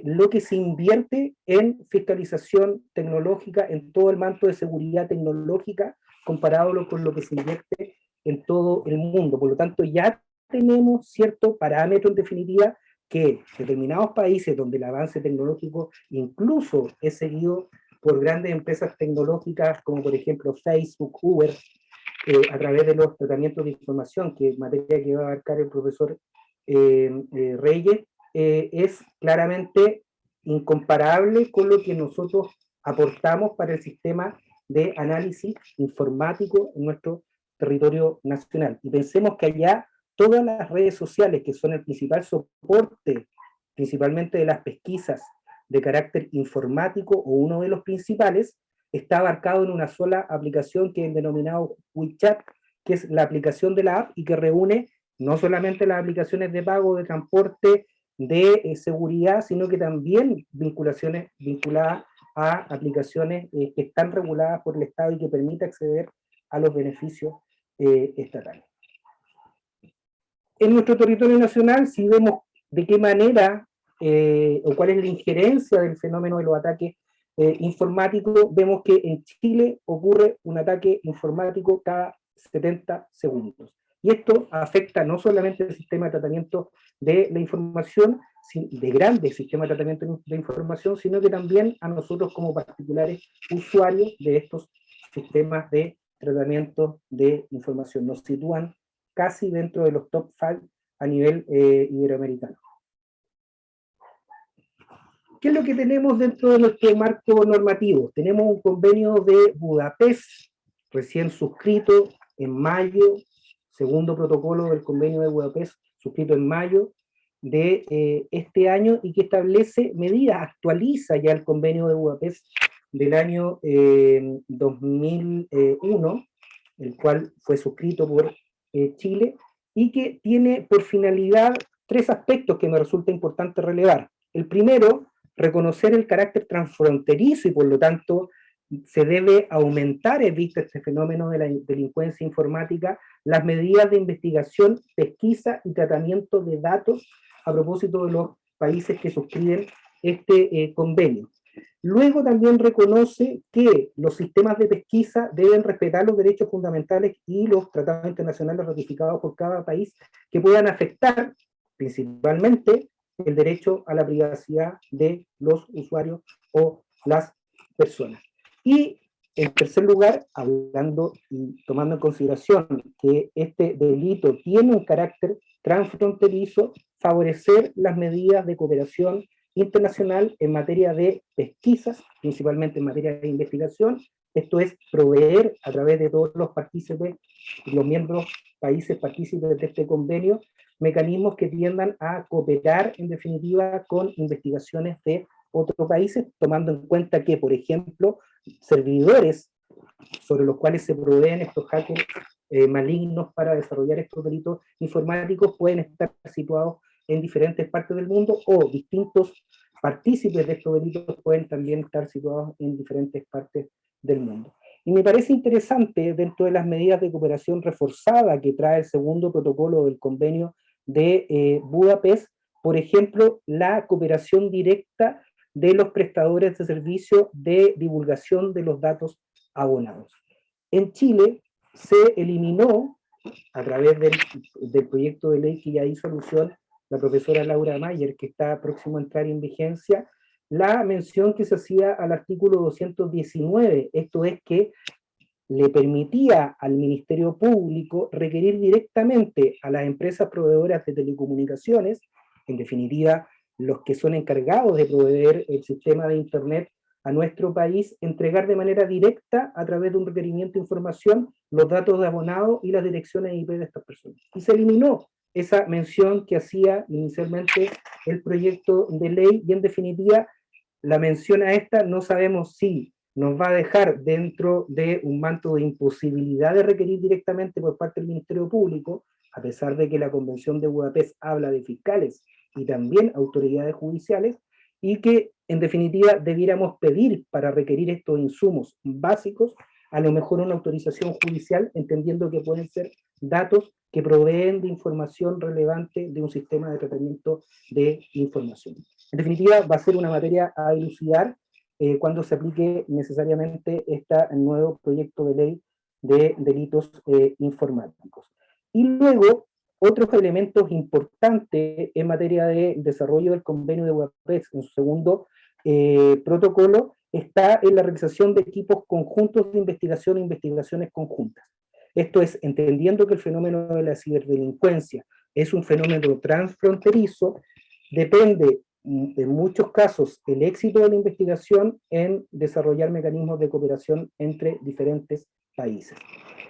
lo que se invierte en fiscalización tecnológica, en todo el manto de seguridad tecnológica, comparado con lo que se invierte en todo el mundo. Por lo tanto, ya tenemos cierto parámetro, en definitiva, que determinados países donde el avance tecnológico incluso es seguido por grandes empresas tecnológicas como por ejemplo Facebook, Uber, a través de los tratamientos de información, que es materia que va a abarcar el profesor Reyes, es claramente incomparable con lo que nosotros aportamos para el sistema de análisis informático en nuestro territorio nacional. Y pensemos que allá todas las redes sociales, que son el principal soporte, principalmente de las pesquisas de carácter informático, o uno de los principales, está abarcado en una sola aplicación que es denominado WeChat, que es la aplicación de la app y que reúne no solamente las aplicaciones de pago, de transporte, de seguridad, sino que también vinculaciones vinculadas a aplicaciones que están reguladas por el Estado y que permite acceder a los beneficios estatales. En nuestro territorio nacional, si vemos de qué manera o cuál es la injerencia del fenómeno de los ataques informáticos, vemos que en Chile ocurre un ataque informático cada 70 segundos. Y esto afecta no solamente el sistema de tratamiento de la información, de grandes sistemas de tratamiento de información, sino que también a nosotros como particulares usuarios de estos sistemas de tratamiento de información. Nos sitúan casi dentro de los top 5 a nivel iberoamericano. ¿Qué es lo que tenemos dentro de nuestro marco normativo? Tenemos un convenio de Budapest, recién suscrito en mayo, segundo protocolo del convenio de Budapest, suscrito en mayo de este año, y que establece medidas, actualiza ya el convenio de Budapest del año 2001, el cual fue suscrito por Chile, y que tiene por finalidad 3 aspectos que me resulta importante relevar. El primero, reconocer el carácter transfronterizo y por lo tanto se debe aumentar, en vista de este fenómeno de la delincuencia informática, las medidas de investigación, pesquisa y tratamiento de datos a propósito de los países que suscriben este convenio. Luego también reconoce que los sistemas de pesquisa deben respetar los derechos fundamentales y los tratados internacionales ratificados por cada país que puedan afectar principalmente el derecho a la privacidad de los usuarios o las personas. Y en tercer lugar, hablando y tomando en consideración que este delito tiene un carácter transfronterizo, favorecer las medidas de cooperación internacional en materia de pesquisas, principalmente en materia de investigación. Esto es proveer a través de todos los partícipes, los miembros, países partícipes de este convenio, mecanismos que tiendan a cooperar en definitiva con investigaciones de otros países, tomando en cuenta que, por ejemplo, servidores sobre los cuales se proveen estos hackers malignos para desarrollar estos delitos informáticos pueden estar situados en diferentes partes del mundo, o distintos partícipes de estos delitos pueden también estar situados en diferentes partes del mundo. Y me parece interesante, dentro de las medidas de cooperación reforzada que trae el segundo protocolo del convenio de Budapest, por ejemplo, la cooperación directa de los prestadores de servicio de divulgación de los datos abonados. En Chile se eliminó, a través del proyecto de ley que ya hizo alusión la profesora Laura Mayer, que está próximo a entrar en vigencia, la mención que se hacía al artículo 219, esto es que le permitía al Ministerio Público requerir directamente a las empresas proveedoras de telecomunicaciones, en definitiva, los que son encargados de proveer el sistema de Internet a nuestro país, entregar de manera directa, a través de un requerimiento de información, los datos de abonado y las direcciones IP de estas personas. Y se eliminó esa mención que hacía inicialmente el proyecto de ley, y en definitiva, la mención a esta no sabemos si nos va a dejar dentro de un manto de imposibilidad de requerir directamente por parte del Ministerio Público, a pesar de que la Convención de Budapest habla de fiscales y también autoridades judiciales, y que en definitiva debiéramos pedir para requerir estos insumos básicos, a lo mejor una autorización judicial, entendiendo que pueden ser datos que proveen de información relevante de un sistema de tratamiento de información. En definitiva, va a ser una materia a elucidar cuando se aplique necesariamente este nuevo proyecto de ley de delitos informáticos. Y luego, otros elementos importantes en materia de desarrollo del convenio de Budapest, en su segundo protocolo, está en la realización de equipos conjuntos de investigación e investigaciones conjuntas. Esto es, entendiendo que el fenómeno de la ciberdelincuencia es un fenómeno transfronterizo, depende en muchos casos el éxito de la investigación en desarrollar mecanismos de cooperación entre diferentes países.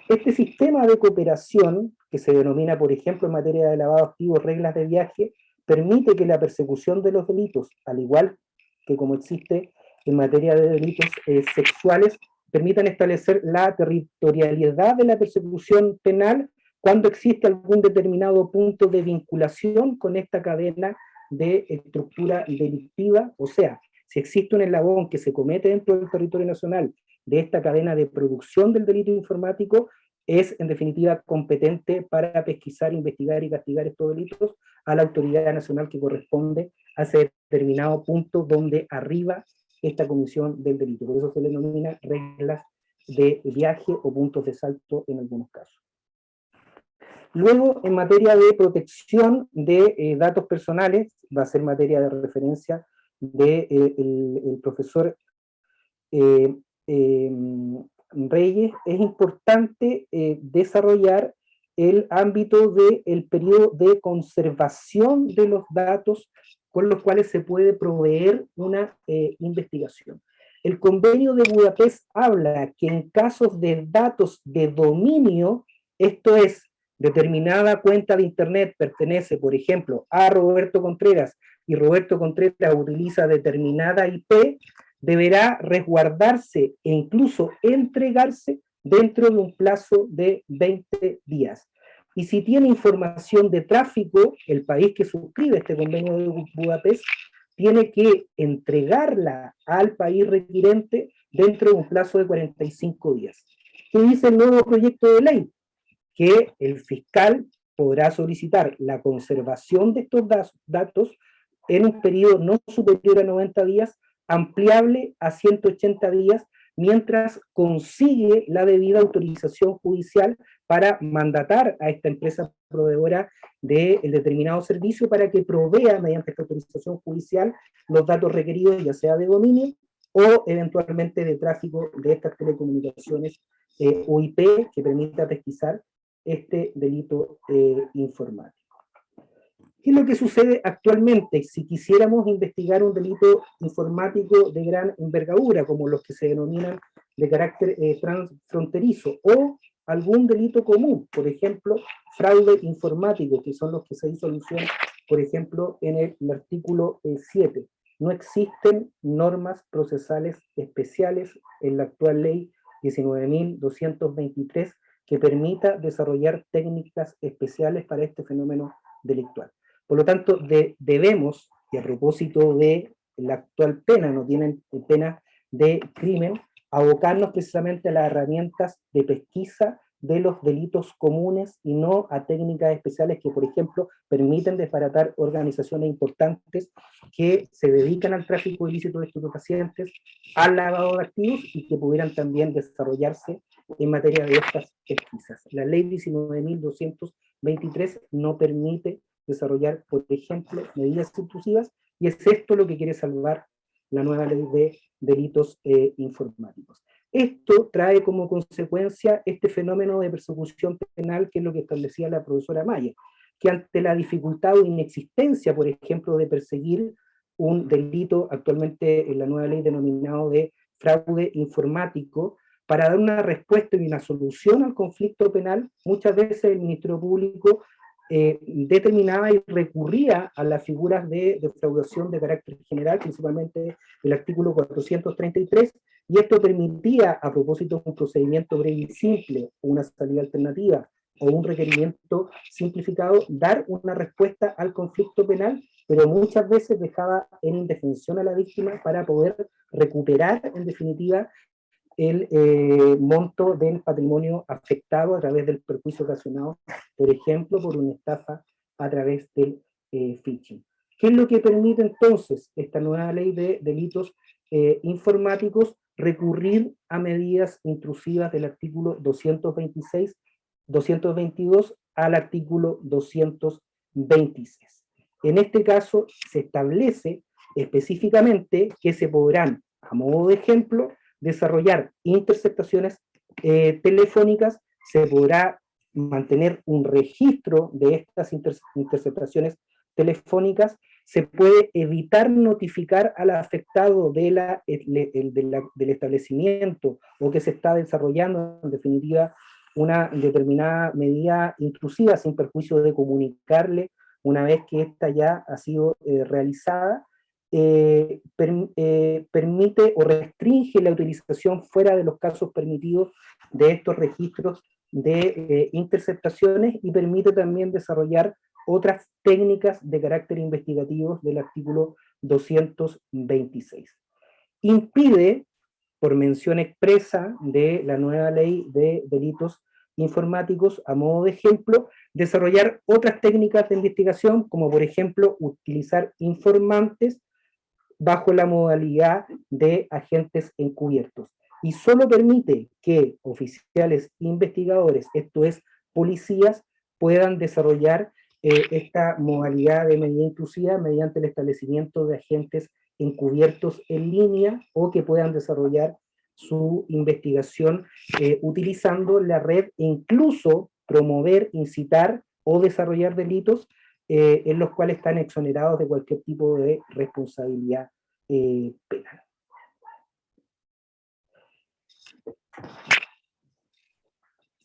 Este sistema de cooperación, que se denomina, por ejemplo, en materia de lavado activo, reglas de viaje, permite que la persecución de los delitos, al igual que como existe en materia de delitos sexuales, permitan establecer la territorialidad de la persecución penal cuando existe algún determinado punto de vinculación con esta cadena de estructura delictiva, o sea, si existe un eslabón que se comete dentro del territorio nacional de esta cadena de producción del delito informático, es en definitiva competente para pesquisar, investigar y castigar estos delitos a la autoridad nacional que corresponde a ese determinado punto donde arriba esta comisión del delito. Por eso se le denomina reglas de viaje o puntos de salto en algunos casos. Luego, en materia de protección de datos personales, va a ser materia de referencia del profesor Reyes, es importante desarrollar el ámbito del periodo de conservación de los datos con los cuales se puede proveer una investigación. El convenio de Budapest habla que en casos de datos de dominio, esto es, determinada cuenta de Internet pertenece, por ejemplo, a Roberto Contreras, y Roberto Contreras utiliza determinada IP, deberá resguardarse e incluso entregarse dentro de un plazo de 20 días. Y si tiene información de tráfico, el país que suscribe este convenio de Budapest tiene que entregarla al país requirente dentro de un plazo de 45 días. ¿Qué dice el nuevo proyecto de ley? Que el fiscal podrá solicitar la conservación de estos datos en un periodo no superior a 90 días, ampliable a 180 días, mientras consigue la debida autorización judicial para mandatar a esta empresa proveedora del determinado servicio para que provea mediante esta autorización judicial los datos requeridos, ya sea de dominio o eventualmente de tráfico de estas telecomunicaciones UIP que permita pesquisar este delito informático. ¿Qué es lo que sucede actualmente si quisiéramos investigar un delito informático de gran envergadura, como los que se denominan de carácter transfronterizo, o algún delito común, por ejemplo, fraude informático, que son los que se hizo alusión, por ejemplo, en el artículo 7? No existen normas procesales especiales en la actual ley 19.223 que permita desarrollar técnicas especiales para este fenómeno delictual. Por lo tanto, debemos, y a propósito de la actual pena, no tienen pena de crimen, abocarnos precisamente a las herramientas de pesquisa de los delitos comunes y no a técnicas especiales que, por ejemplo, permiten desbaratar organizaciones importantes que se dedican al tráfico ilícito de estupefacientes, al lavado de activos y que pudieran también desarrollarse en materia de estas pesquisas. La ley 19.223 no permite desarrollar, por ejemplo, medidas intrusivas, y es esto lo que quiere salvar la nueva ley de delitos informáticos. Esto trae como consecuencia este fenómeno de persecución penal, que es lo que establecía la profesora Maya, que ante la dificultad o inexistencia, por ejemplo, de perseguir un delito actualmente en la nueva ley denominado de fraude informático, para dar una respuesta y una solución al conflicto penal, muchas veces el Ministerio Público determinaba y recurría a las figuras de defraudación de carácter general, principalmente el artículo 433, y esto permitía, a propósito de un procedimiento breve y simple, una salida alternativa o un requerimiento simplificado, dar una respuesta al conflicto penal, pero muchas veces dejaba en indefensión a la víctima para poder recuperar, en definitiva, el monto del patrimonio afectado a través del perjuicio ocasionado, por ejemplo, por una estafa a través del phishing. ¿Qué es lo que permite entonces esta nueva ley de delitos informáticos? Recurrir a medidas intrusivas del artículo 226, 222 al artículo 226. En este caso se establece específicamente que se podrán, a modo de ejemplo, desarrollar interceptaciones telefónicas, se podrá mantener un registro de estas interceptaciones telefónicas, se puede evitar notificar al afectado del establecimiento o que se está desarrollando, en definitiva, una determinada medida intrusiva sin perjuicio de comunicarle una vez que ésta ya ha sido realizada. Permite o restringe la utilización fuera de los casos permitidos de estos registros de interceptaciones y permite también desarrollar otras técnicas de carácter investigativo del artículo 226. Impide, por mención expresa de la nueva ley de delitos informáticos, a modo de ejemplo, desarrollar otras técnicas de investigación, como por ejemplo utilizar informantes bajo la modalidad de agentes encubiertos. Y solo permite que oficiales investigadores, esto es, policías, puedan desarrollar esta modalidad de medida intrusiva mediante el establecimiento de agentes encubiertos en línea o que puedan desarrollar su investigación utilizando la red e incluso promover, incitar o desarrollar delitos en los cuales están exonerados de cualquier tipo de responsabilidad penal.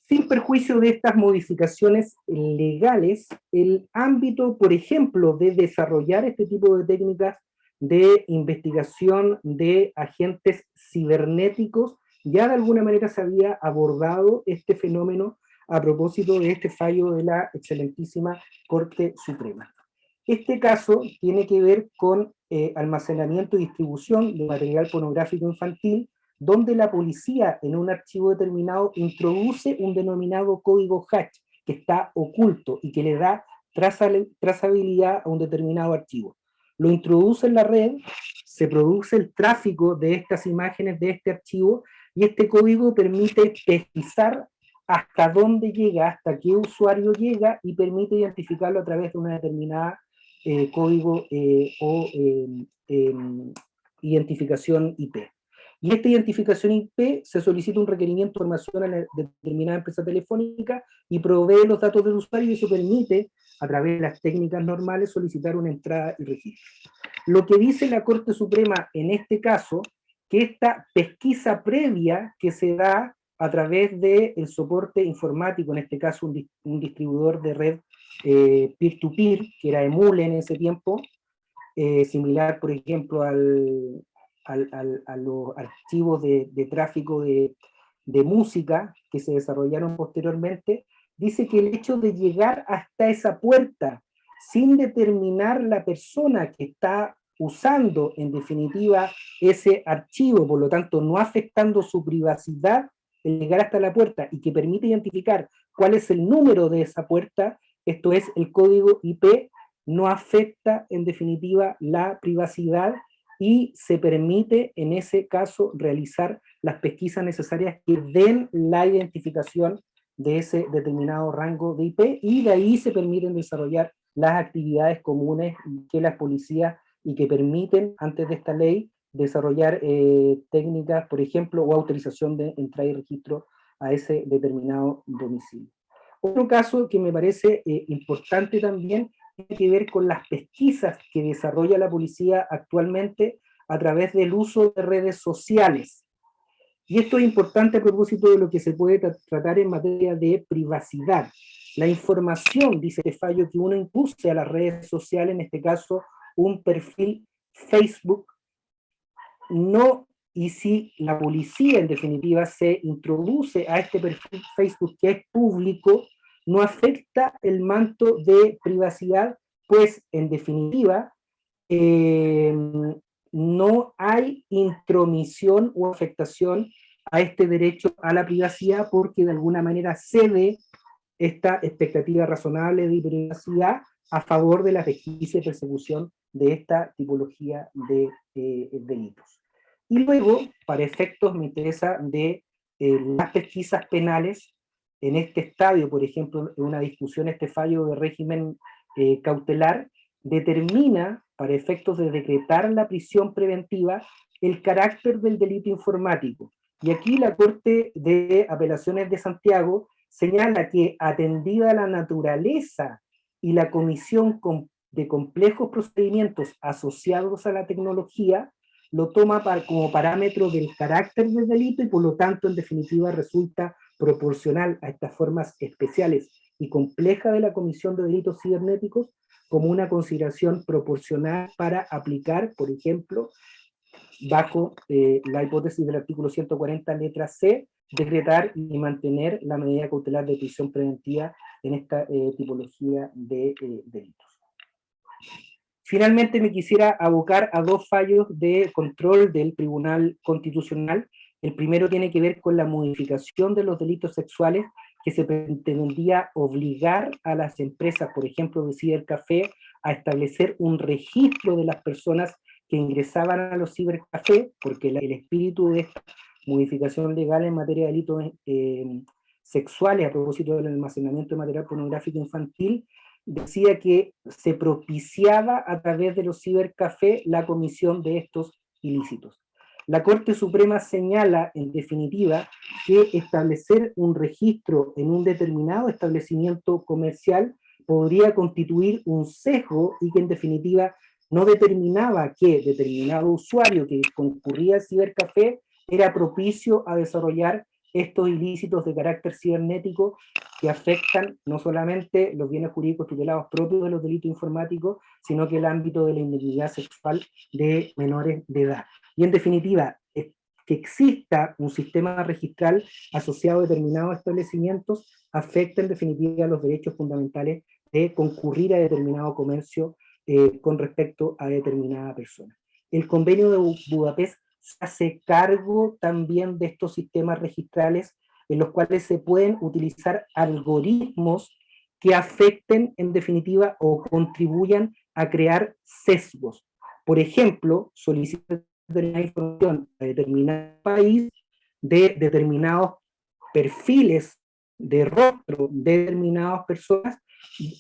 Sin perjuicio de estas modificaciones legales, el ámbito, por ejemplo, de desarrollar este tipo de técnicas de investigación de agentes cibernéticos, ya de alguna manera se había abordado este fenómeno a propósito de este fallo de la excelentísima Corte Suprema. Este caso tiene que ver con almacenamiento y distribución de material pornográfico infantil, donde la policía en un archivo determinado introduce un denominado código hash que está oculto y que le da trazabilidad a un determinado archivo. Lo introduce en la red, se produce el tráfico de estas imágenes de este archivo y este código permite pesquisar hasta dónde llega, hasta qué usuario llega, y permite identificarlo a través de una determinada código o identificación IP. Y esta identificación IP se solicita un requerimiento de información a la determinada empresa telefónica y provee los datos del usuario, y eso permite, a través de las técnicas normales, solicitar una entrada y registro. Lo que dice la Corte Suprema en este caso, que esta pesquisa previa que se da a través del soporte informático, en este caso un distribuidor de red peer-to-peer, que era Emule en ese tiempo, similar, por ejemplo, a los archivos de tráfico de música que se desarrollaron posteriormente, dice que el hecho de llegar hasta esa puerta sin determinar la persona que está usando, en definitiva, ese archivo, por lo tanto, no afectando su privacidad, el llegar hasta la puerta, y que permite identificar cuál es el número de esa puerta, esto es el código IP, no afecta en definitiva la privacidad, y se permite en ese caso realizar las pesquisas necesarias que den la identificación de ese determinado rango de IP, y de ahí se permiten desarrollar las actividades comunes que las policías, y que permiten, antes de esta ley, desarrollar técnicas, por ejemplo, o autorización de entrada y registro a ese determinado domicilio. Otro caso que me parece importante también tiene que ver con las pesquisas que desarrolla la policía actualmente a través del uso de redes sociales. Y esto es importante a propósito de lo que se puede tratar en materia de privacidad. La información, dice este fallo, que uno impulse a las redes sociales, en este caso un perfil Facebook, no, y si la policía en definitiva se introduce a este perfil Facebook que es público, no afecta el manto de privacidad, pues en definitiva no hay intromisión o afectación a este derecho a la privacidad, porque de alguna manera cede esta expectativa razonable de privacidad a favor de la pesquisa y persecución de esta tipología de delitos. Y luego, para efectos, me interesa de las pesquisas penales. En este estadio, por ejemplo, en una discusión, este fallo de régimen cautelar determina, para efectos de decretar la prisión preventiva, el carácter del delito informático. Y aquí la Corte de Apelaciones de Santiago señala que, atendida la naturaleza y la comisión de complejos procedimientos asociados a la tecnología, lo toma como parámetro del carácter del delito, y por lo tanto, en definitiva, resulta proporcional a estas formas especiales y complejas de la comisión de delitos cibernéticos, como una consideración proporcional para aplicar, por ejemplo, bajo la hipótesis del artículo 140, letra C, decretar y mantener la medida cautelar de prisión preventiva en esta tipología de delitos. Finalmente me quisiera abocar a dos fallos de control del Tribunal Constitucional. El primero tiene que ver con la modificación de los delitos sexuales, que se pretendía obligar a las empresas, por ejemplo, de cibercafé, a establecer un registro de las personas que ingresaban a los cibercafés, porque el espíritu de esta modificación legal en materia de delitos sexuales, a propósito del almacenamiento de material pornográfico infantil, decía que se propiciaba a través de los cibercafés la comisión de estos ilícitos. La Corte Suprema señala, en definitiva, que establecer un registro en un determinado establecimiento comercial podría constituir un sesgo, y que en definitiva no determinaba que determinado usuario que concurría al cibercafé era propicio a desarrollar estos ilícitos de carácter cibernético, que afectan no solamente los bienes jurídicos tutelados propios de los delitos informáticos, sino que el ámbito de la indemnidad sexual de menores de edad. Y en definitiva, que exista un sistema registral asociado a determinados establecimientos afecta en definitiva los derechos fundamentales de concurrir a determinado comercio con respecto a determinada persona. El convenio de Budapest se hace cargo también de estos sistemas registrales, en los cuales se pueden utilizar algoritmos que afecten en definitiva o contribuyan a crear sesgos. Por ejemplo, solicitar la información a determinado país de determinados perfiles de rostro de determinadas personas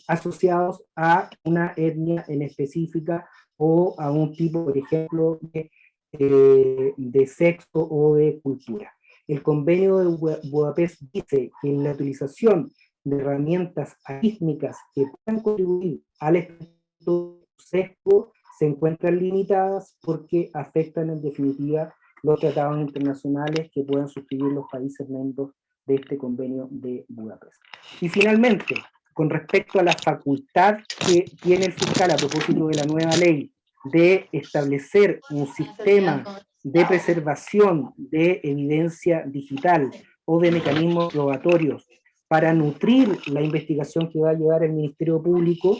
asociados a una etnia en específica o a un tipo, por ejemplo, de sexo o de cultura. El convenio de Budapest dice que la utilización de herramientas arísmicas que puedan contribuir al efecto sesgo se encuentran limitadas porque afectan en definitiva los tratados internacionales que puedan suscribir los países miembros de este convenio de Budapest. Y finalmente, con respecto a la facultad que tiene el fiscal a propósito de la nueva ley de establecer un sistema de preservación de evidencia digital o de mecanismos probatorios para nutrir la investigación que va a llevar el Ministerio Público,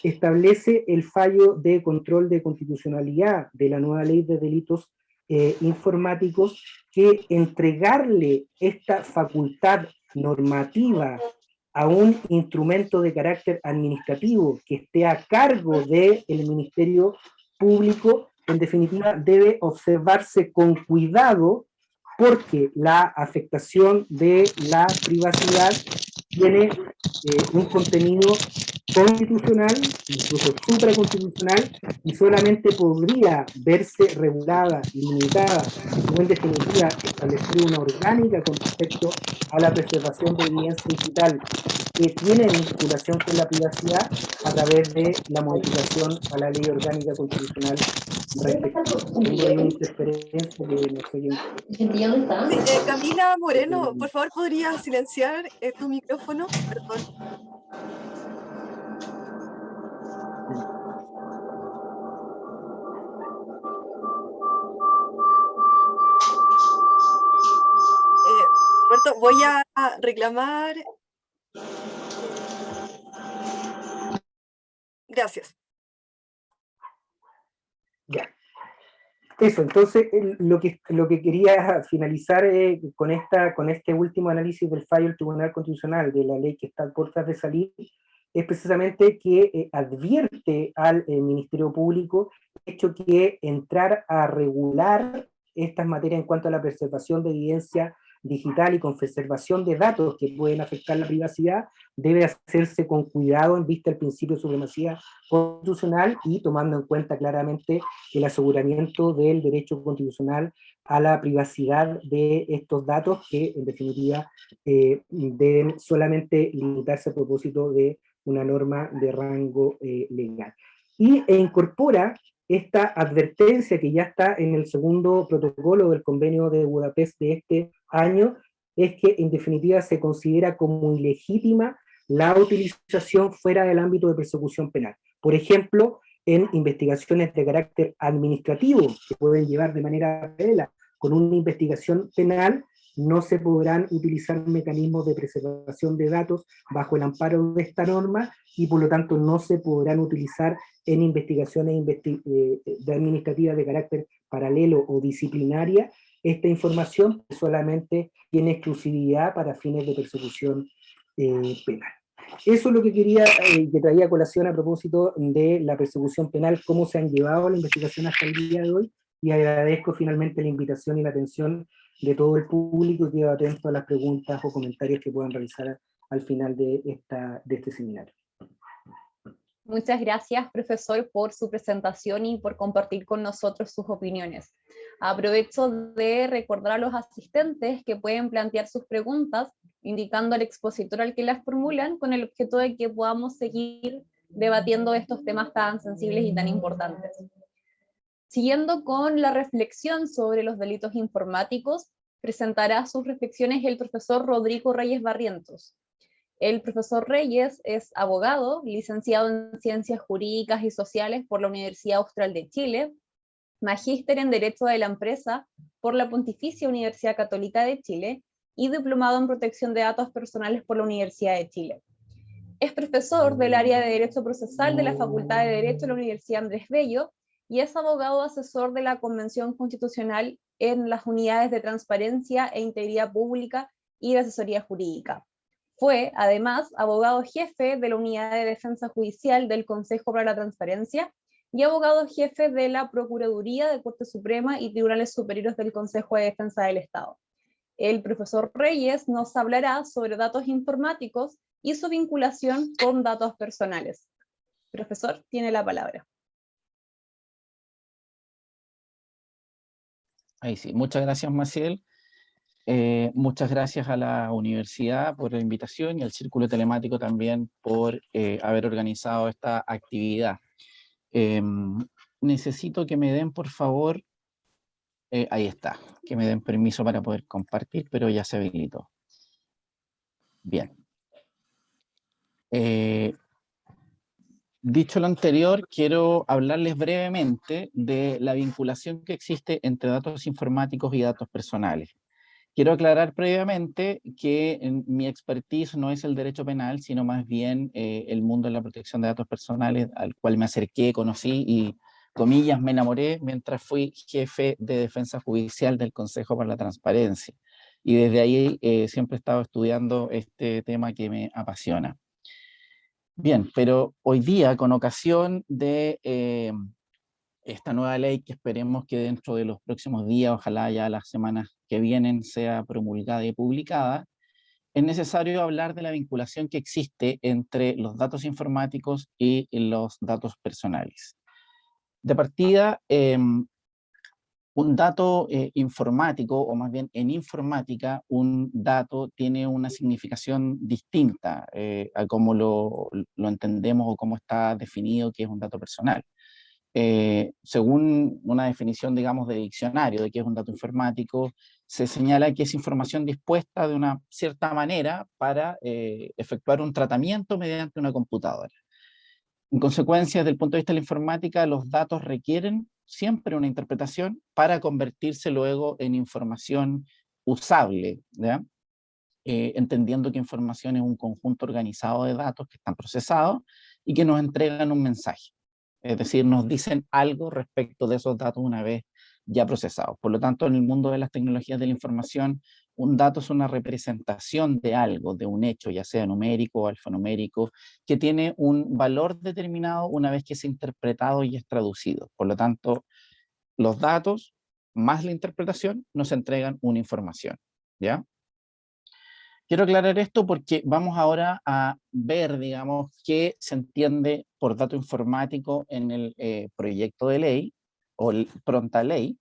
establece el fallo de control de constitucionalidad de la nueva ley de delitos informáticos, que entregarle esta facultad normativa a un instrumento de carácter administrativo que esté a cargo del Ministerio Público, en definitiva, debe observarse con cuidado, porque la afectación de la privacidad tiene un contenido constitucional, incluso supraconstitucional, y solamente podría verse regulada y limitada, o en definitiva establecer una orgánica con respecto a la preservación de evidencia digital que tiene vinculación con la privacidad a través de la modificación a la ley orgánica constitucional respectiva. Tengo ahí una interferencia que no sé Sí, Camila Moreno, por favor, ¿podrías silenciar tu micrófono? Perdón. Roberto, voy a reclamar. Gracias. Ya. Eso, entonces lo que quería finalizar con este último análisis del fallo del Tribunal Constitucional de la ley que está a puertas de salir, es precisamente que advierte al Ministerio Público el hecho que entrar a regular estas materias en cuanto a la preservación de evidencia digital y conservación de datos que pueden afectar la privacidad debe hacerse con cuidado en vista del principio de supremacía constitucional y tomando en cuenta claramente el aseguramiento del derecho constitucional a la privacidad de estos datos, que en definitiva deben solamente limitarse a propósito de una norma de rango legal. E incorpora esta advertencia que ya está en el segundo protocolo del convenio de Budapest de este año, es que en definitiva se considera como ilegítima la utilización fuera del ámbito de persecución penal. Por ejemplo, en investigaciones de carácter administrativo, que pueden llevar de manera paralela con una investigación penal, no se podrán utilizar mecanismos de preservación de datos bajo el amparo de esta norma y por lo tanto no se podrán utilizar en investigaciones administrativas de carácter paralelo o disciplinaria esta información, que solamente tiene exclusividad para fines de persecución penal. Eso es lo que quería, que traía a colación a propósito de la persecución penal, cómo se han llevado la investigación hasta el día de hoy, y agradezco finalmente la invitación y la atención de todo el público, y quedo atento a las preguntas o comentarios que puedan realizar al final de este seminario. Muchas gracias, profesor, por su presentación y por compartir con nosotros sus opiniones. Aprovecho de recordar a los asistentes que pueden plantear sus preguntas, indicando al expositor al que las formulan, con el objeto de que podamos seguir debatiendo estos temas tan sensibles y tan importantes. Siguiendo con la reflexión sobre los delitos informáticos, presentará sus reflexiones el profesor Rodrigo Reyes Barrientos. El profesor Reyes es abogado, licenciado en Ciencias Jurídicas y Sociales por la Universidad Austral de Chile, magíster en Derecho de la Empresa por la Pontificia Universidad Católica de Chile y diplomado en Protección de Datos Personales por la Universidad de Chile. Es profesor del área de Derecho Procesal de la Facultad de Derecho de la Universidad Andrés Bello y es abogado asesor de la Convención Constitucional en las unidades de Transparencia e Integridad Pública y de Asesoría Jurídica. Fue, además, abogado jefe de la Unidad de Defensa Judicial del Consejo para la Transparencia y abogado jefe de la Procuraduría de Corte Suprema y Tribunales Superiores del Consejo de Defensa del Estado. el profesor Reyes nos hablará sobre datos informáticos y su vinculación con datos personales. Profesor, tiene la palabra. Ahí sí, muchas gracias, Maciel. Muchas gracias a la universidad por la invitación y al Círculo Telemático también por haber organizado esta actividad. Necesito que me den, por favor, ahí está, que me den permiso para poder compartir, pero ya se habilitó. Bien. Dicho lo anterior, quiero hablarles brevemente de la vinculación que existe entre datos informáticos y datos personales. Quiero aclarar previamente que mi expertise no es el derecho penal, sino más bien el mundo de la protección de datos personales, al cual me acerqué, conocí y, comillas, me enamoré mientras fui jefe de defensa judicial del Consejo para la Transparencia. Y desde ahí siempre he estado estudiando este tema que me apasiona. Bien, pero hoy día, con ocasión de esta nueva ley que esperemos que dentro de los próximos días, ojalá ya las semanas que vienen, sea promulgada y publicada, es necesario hablar de la vinculación que existe entre los datos informáticos y los datos personales. De partida, un dato informático, o más bien en informática, un dato tiene una significación distinta a cómo lo entendemos o cómo está definido que es un dato personal. Según una definición, digamos, de diccionario de qué es un dato informático, se señala que es información dispuesta de una cierta manera para efectuar un tratamiento mediante una computadora. En consecuencia, desde el punto de vista de la informática, los datos requieren siempre una interpretación para convertirse luego en información usable, ¿ya? Entendiendo que información es un conjunto organizado de datos que están procesados y que nos entregan un mensaje. Es decir, nos dicen algo respecto de esos datos una vez ya procesados. Por lo tanto, en el mundo de las tecnologías de la información, un dato es una representación de algo, de un hecho, ya sea numérico o alfanumérico, que tiene un valor determinado una vez que es interpretado y es traducido. Por lo tanto, los datos más la interpretación nos entregan una información, ¿ya? Quiero aclarar esto porque vamos ahora a ver, digamos, qué se entiende por dato informático en el proyecto de ley, o el pronta ley,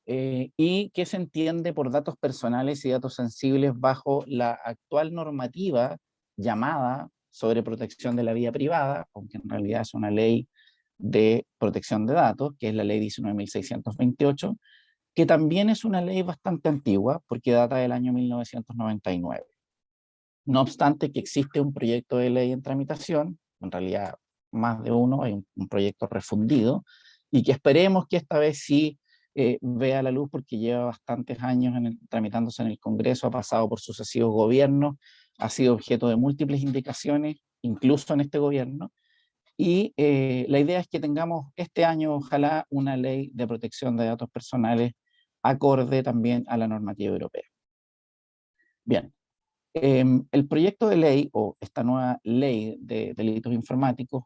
y qué se entiende por datos personales y datos sensibles bajo la actual normativa llamada sobre protección de la vida privada, aunque en realidad es una ley de protección de datos, que es la ley 19.628, que también es una ley bastante antigua, porque data del año 1999. No obstante que existe un proyecto de ley en tramitación, en realidad más de uno, hay un proyecto refundido, y que esperemos que esta vez sí vea la luz, porque lleva bastantes años tramitándose en el Congreso, ha pasado por sucesivos gobiernos, ha sido objeto de múltiples indicaciones, incluso en este gobierno, y la idea es que tengamos este año, ojalá, una ley de protección de datos personales acorde también a la normativa europea. Bien. El proyecto de ley, o esta nueva ley de delitos informáticos,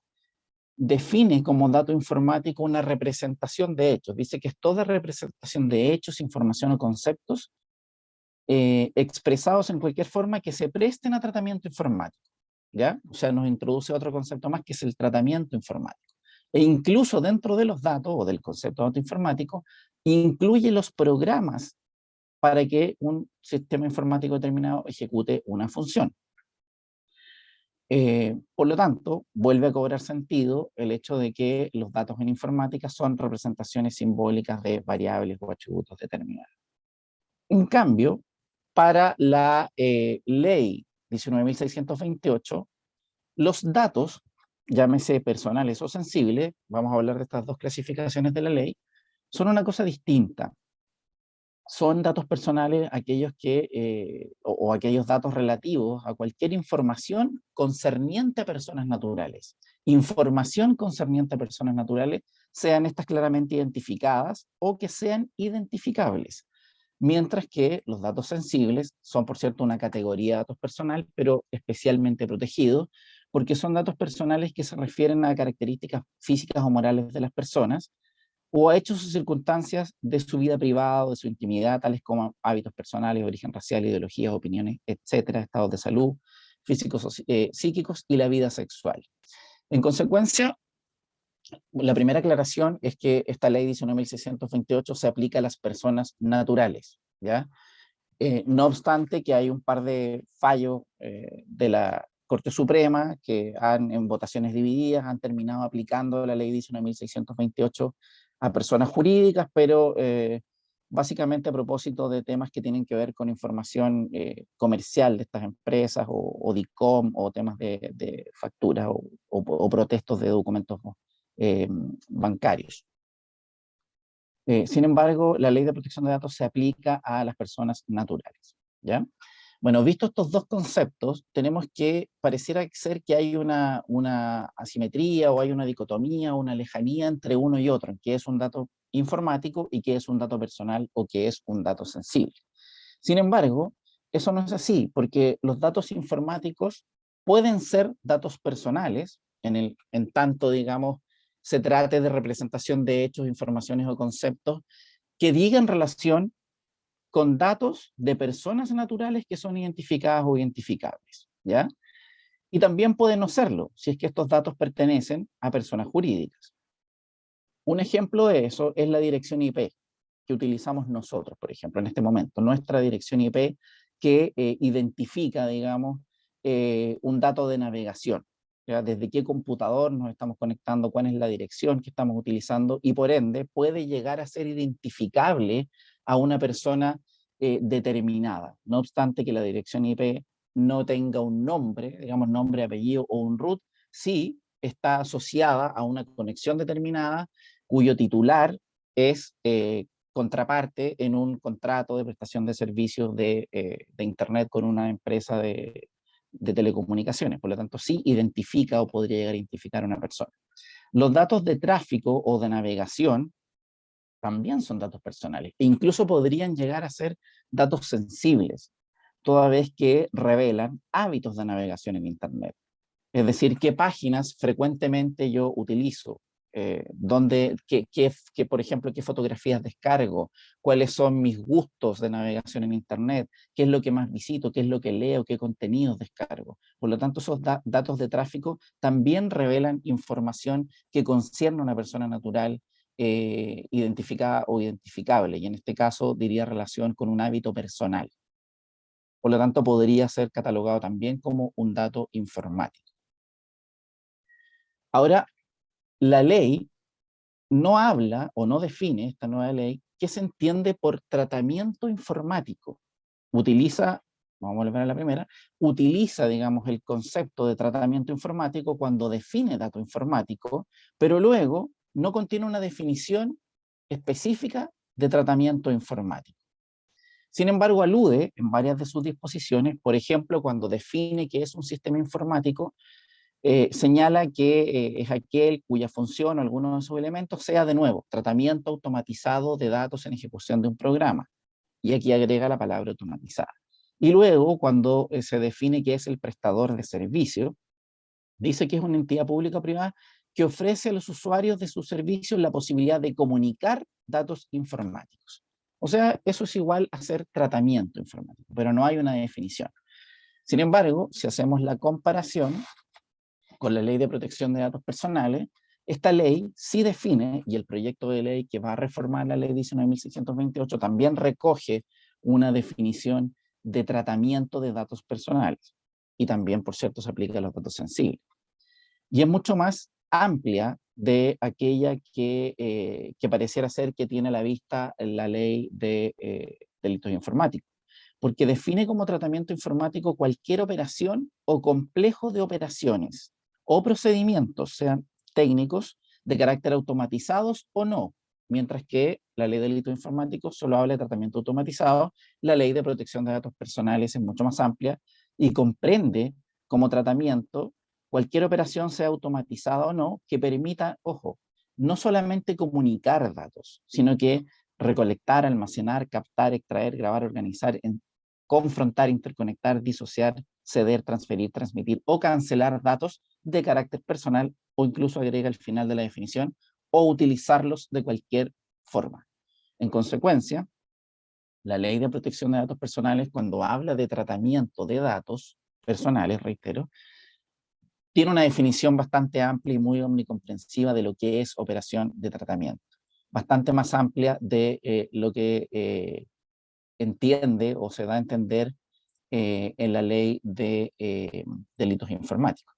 define como dato informático una representación de hechos. Dice que es toda representación de hechos, información o conceptos expresados en cualquier forma que se presten a tratamiento informático, ¿ya? O sea, nos introduce otro concepto más, que es el tratamiento informático. E incluso dentro de los datos, o del concepto de dato informático, incluye los programas para que un sistema informático determinado ejecute una función. Por lo tanto, vuelve a cobrar sentido el hecho de que los datos en informática son representaciones simbólicas de variables o atributos determinados. En cambio, para la ley 19.628, los datos, llámese personales o sensibles, vamos a hablar de estas dos clasificaciones de la ley, son una cosa distinta. Son datos personales aquellos que, o aquellos datos relativos a cualquier información concerniente a personas naturales. Información concerniente a personas naturales, sean estas claramente identificadas o que sean identificables. Mientras que los datos sensibles son, por cierto, una categoría de datos personal, pero especialmente protegidos, porque son datos personales que se refieren a características físicas o morales de las personas, o a hechos o circunstancias de su vida privada o de su intimidad, tales como hábitos personales, origen racial, ideologías, opiniones, etcétera, estados de salud, físicos, psíquicos y la vida sexual. En consecuencia, la primera aclaración es que esta ley 19.628 se aplica a las personas naturales, ¿ya? No obstante que hay un par de fallos de la Corte Suprema que en votaciones divididas han terminado aplicando la ley 19.628 a personas jurídicas, pero básicamente a propósito de temas que tienen que ver con información comercial de estas empresas o DICOM o temas de facturas o protestos de documentos bancarios. Sin embargo, la ley de protección de datos se aplica a las personas naturales, ¿ya? Bueno, visto estos dos conceptos, tenemos que pareciera ser que hay una asimetría o hay una dicotomía o una lejanía entre uno y otro, que es un dato informático y que es un dato personal o que es un dato sensible. Sin embargo, eso no es así, porque los datos informáticos pueden ser datos personales, en tanto, digamos, se trate de representación de hechos, informaciones o conceptos que digan relación con datos de personas naturales que son identificadas o identificables, ¿ya? Y también pueden no serlo, si es que estos datos pertenecen a personas jurídicas. Un ejemplo de eso es la dirección IP que utilizamos nosotros, por ejemplo, en este momento, nuestra dirección IP que identifica, digamos, un dato de navegación. ¿Ya? Desde qué computador nos estamos conectando, cuál es la dirección que estamos utilizando, y por ende puede llegar a ser identificable a una persona determinada, no obstante que la dirección IP no tenga un nombre, digamos nombre, apellido o un root, sí está asociada a una conexión determinada cuyo titular es contraparte en un contrato de prestación de servicios de Internet con una empresa de telecomunicaciones. Por lo tanto, sí identifica o podría llegar a identificar a una persona. Los datos de tráfico o de navegación también son datos personales e incluso podrían llegar a ser datos sensibles, toda vez que revelan hábitos de navegación en Internet. Es decir, qué páginas frecuentemente yo utilizo, por ejemplo, qué fotografías descargo, cuáles son mis gustos de navegación en Internet, qué es lo que más visito, qué es lo que leo, qué contenidos descargo. Por lo tanto, esos datos de tráfico también revelan información que concierne a una persona natural identificada o identificable, y en este caso diría relación con un hábito personal. Por lo tanto, podría ser catalogado también como un dato informático. Ahora, la ley no habla o no define, esta nueva ley, qué se entiende por tratamiento informático. Utiliza, vamos a volver a la primera, utiliza, digamos, el concepto de tratamiento informático cuando define dato informático, pero luego no contiene una definición específica de tratamiento informático. Sin embargo, alude en varias de sus disposiciones, por ejemplo, cuando define qué es un sistema informático, señala que es aquel cuya función o alguno de esos elementos sea, de nuevo, tratamiento automatizado de datos en ejecución de un programa. Y aquí agrega la palabra automatizada. Y luego, cuando se define qué es el prestador de servicio, dice que es una entidad pública o privada que ofrece a los usuarios de sus servicios la posibilidad de comunicar datos informáticos. O sea, eso es igual a hacer tratamiento informático, pero no hay una definición. Sin embargo, si hacemos la comparación con la Ley de Protección de Datos Personales, esta ley sí define, y el proyecto de ley que va a reformar la ley 19.628 también recoge una definición de tratamiento de datos personales, y también, por cierto, se aplica a los datos sensibles. Y es mucho más amplia de aquella que pareciera ser que tiene a la vista la ley de delitos informáticos, porque define como tratamiento informático cualquier operación o complejo de operaciones o procedimientos, sean técnicos, de carácter automatizados o no, mientras que la ley de delitos informáticos solo habla de tratamiento automatizado. La ley de protección de datos personales es mucho más amplia y comprende como tratamiento cualquier operación, sea automatizada o no, que permita, ojo, no solamente comunicar datos, sino que recolectar, almacenar, captar, extraer, grabar, organizar, confrontar, interconectar, disociar, ceder, transferir, transmitir o cancelar datos de carácter personal, o incluso agrega al final de la definición, o utilizarlos de cualquier forma. En consecuencia, la Ley de Protección de Datos Personales, cuando habla de tratamiento de datos personales, reitero, tiene una definición bastante amplia y muy omnicomprensiva de lo que es operación de tratamiento. Bastante más amplia de lo que entiende o se da a entender en la ley de delitos informáticos.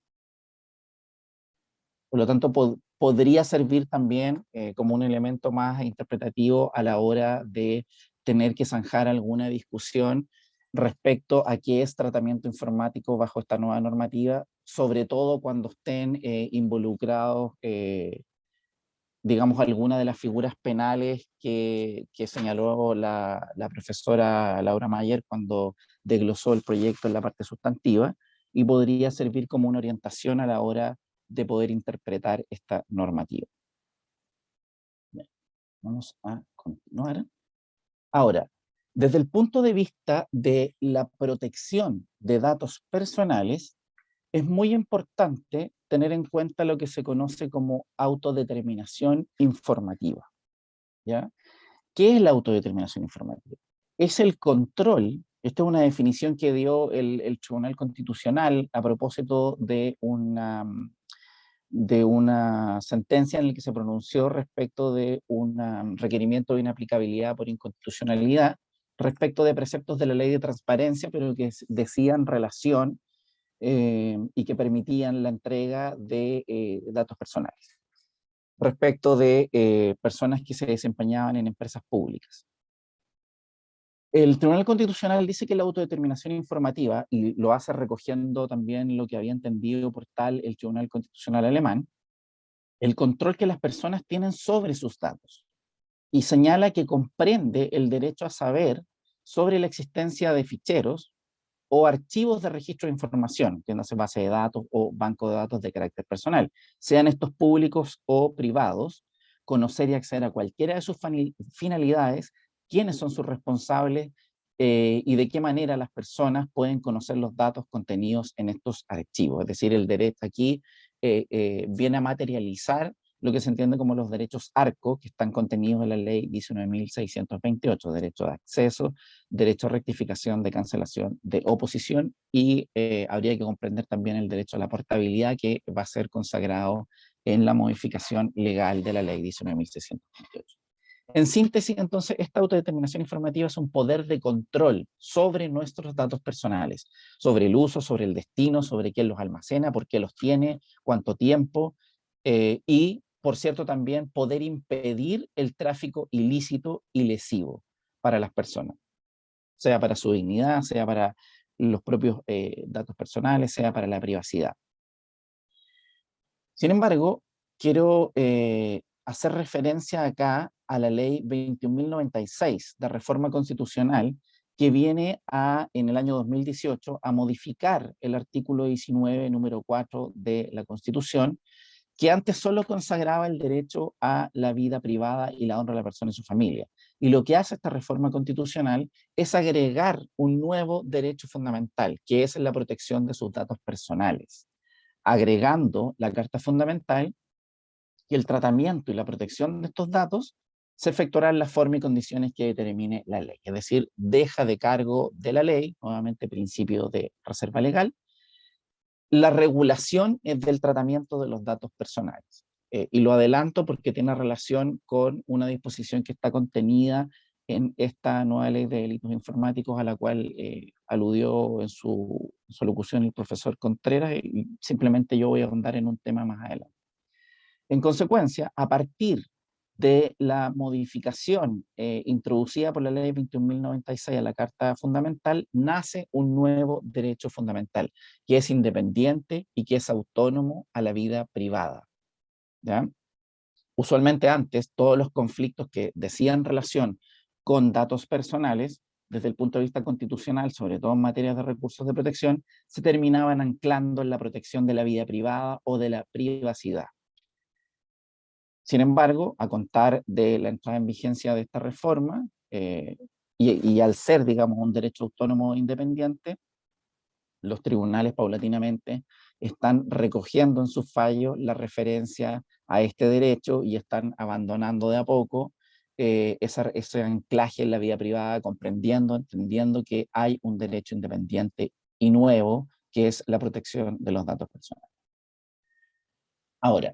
Por lo tanto, podría servir también como un elemento más interpretativo a la hora de tener que zanjar alguna discusión respecto a qué es tratamiento informático bajo esta nueva normativa, sobre todo cuando estén involucrados, digamos, alguna de las figuras penales que señaló la profesora Laura Mayer cuando desglosó el proyecto en la parte sustantiva, y podría servir como una orientación a la hora de poder interpretar esta normativa. Bien, vamos a continuar. Ahora, desde el punto de vista de la protección de datos personales, es muy importante tener en cuenta lo que se conoce como autodeterminación informativa, ¿ya? ¿Qué es la autodeterminación informativa? Es el control, esta es una definición que dio el Tribunal Constitucional a propósito de una sentencia en la que se pronunció respecto de un requerimiento de inaplicabilidad por inconstitucionalidad respecto de preceptos de la ley de transparencia, pero que decían relación y que permitían la entrega de datos personales respecto de personas que se desempeñaban en empresas públicas. El Tribunal Constitucional dice que la autodeterminación informativa, y lo hace recogiendo también lo que había entendido por tal el Tribunal Constitucional alemán, el control que las personas tienen sobre sus datos, y señala que comprende el derecho a saber sobre la existencia de ficheros o archivos de registro de información, que no se base de datos o banco de datos de carácter personal, sean estos públicos o privados, conocer y acceder a cualquiera de sus finalidades, quiénes son sus responsables y de qué manera las personas pueden conocer los datos contenidos en estos archivos. Es decir, el derecho aquí viene a materializar lo que se entiende como los derechos ARCO, que están contenidos en la ley 19.628, derecho de acceso, derecho a rectificación, de cancelación, de oposición, y habría que comprender también el derecho a la portabilidad, que va a ser consagrado en la modificación legal de la ley 19.628. En síntesis, entonces, esta autodeterminación informativa es un poder de control sobre nuestros datos personales, sobre el uso, sobre el destino, sobre quién los almacena, por qué los tiene, cuánto tiempo, y, por cierto, también poder impedir el tráfico ilícito y lesivo para las personas, sea para su dignidad, sea para los propios datos personales, sea para la privacidad. Sin embargo, quiero hacer referencia acá a la ley 21.096 de reforma constitucional, que viene en el año 2018 a modificar el artículo 19, número 4 de la Constitución, que antes solo consagraba el derecho a la vida privada y la honra de la persona y su familia. Y lo que hace esta reforma constitucional es agregar un nuevo derecho fundamental, que es la protección de sus datos personales, agregando la Carta Fundamental que el tratamiento y la protección de estos datos se efectuará en la forma y condiciones que determine la ley. Es decir, deja de cargo de la ley, nuevamente principio de reserva legal, la regulación del tratamiento de los datos personales. Y lo adelanto porque tiene relación con una disposición que está contenida en esta nueva ley de delitos informáticos, a la cual aludió en su locución el profesor Contreras, y simplemente yo voy a ahondar en un tema más adelante. En consecuencia, a partir de la modificación introducida por la ley 21.096 a la Carta Fundamental, nace un nuevo derecho fundamental, que es independiente y que es autónomo a la vida privada, ¿ya? Usualmente antes, todos los conflictos que decían relación con datos personales, desde el punto de vista constitucional, sobre todo en materia de recursos de protección, se terminaban anclando en la protección de la vida privada o de la privacidad. Sin embargo, a contar de la entrada en vigencia de esta reforma, y al ser, digamos, un derecho autónomo e independiente, los tribunales paulatinamente están recogiendo en sus fallos la referencia a este derecho y están abandonando de a poco ese anclaje en la vida privada, comprendiendo, entendiendo que hay un derecho independiente y nuevo, que es la protección de los datos personales. Ahora,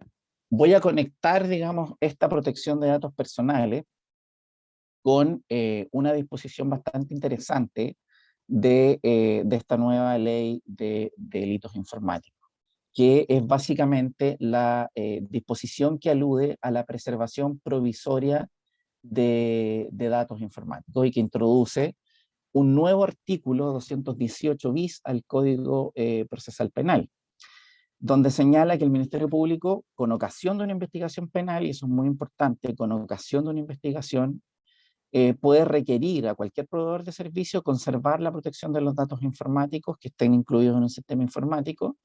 voy a conectar, digamos, esta protección de datos personales con una disposición bastante interesante de esta nueva ley de delitos informáticos, que es básicamente la disposición que alude a la preservación provisoria de datos informáticos y que introduce un nuevo artículo 218 bis al Código Procesal Penal, donde señala que el Ministerio Público, con ocasión de una investigación penal, y eso es muy importante, con ocasión de una investigación, puede requerir a cualquier proveedor de servicio conservar la protección de los datos informáticos que estén incluidos en un sistema informático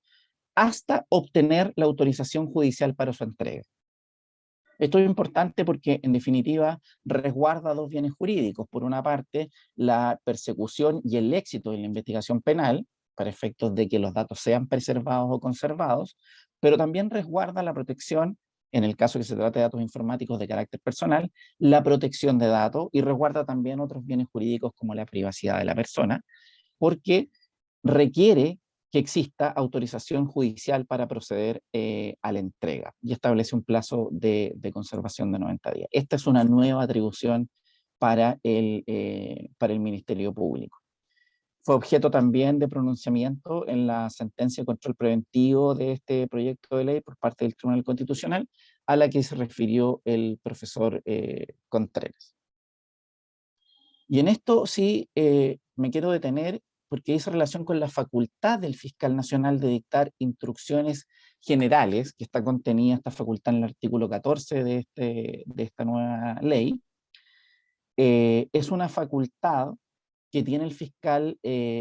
hasta obtener la autorización judicial para su entrega. Esto es importante porque, en definitiva, resguarda dos bienes jurídicos. Por una parte, la persecución y el éxito de la investigación penal, para efectos de que los datos sean preservados o conservados, pero también resguarda la protección, en el caso que se trate de datos informáticos de carácter personal, la protección de datos, y resguarda también otros bienes jurídicos como la privacidad de la persona, porque requiere que exista autorización judicial para proceder a la entrega y establece un plazo de conservación de 90 días. Esta es una nueva atribución para el Ministerio Público. Fue objeto también de pronunciamiento en la sentencia de control preventivo de este proyecto de ley por parte del Tribunal Constitucional, a la que se refirió el profesor Contreras. Y en esto sí me quiero detener porque dice relación con la facultad del fiscal nacional de dictar instrucciones generales, que está contenida esta facultad en el artículo 14 de esta nueva ley. Es una facultad que tiene el fiscal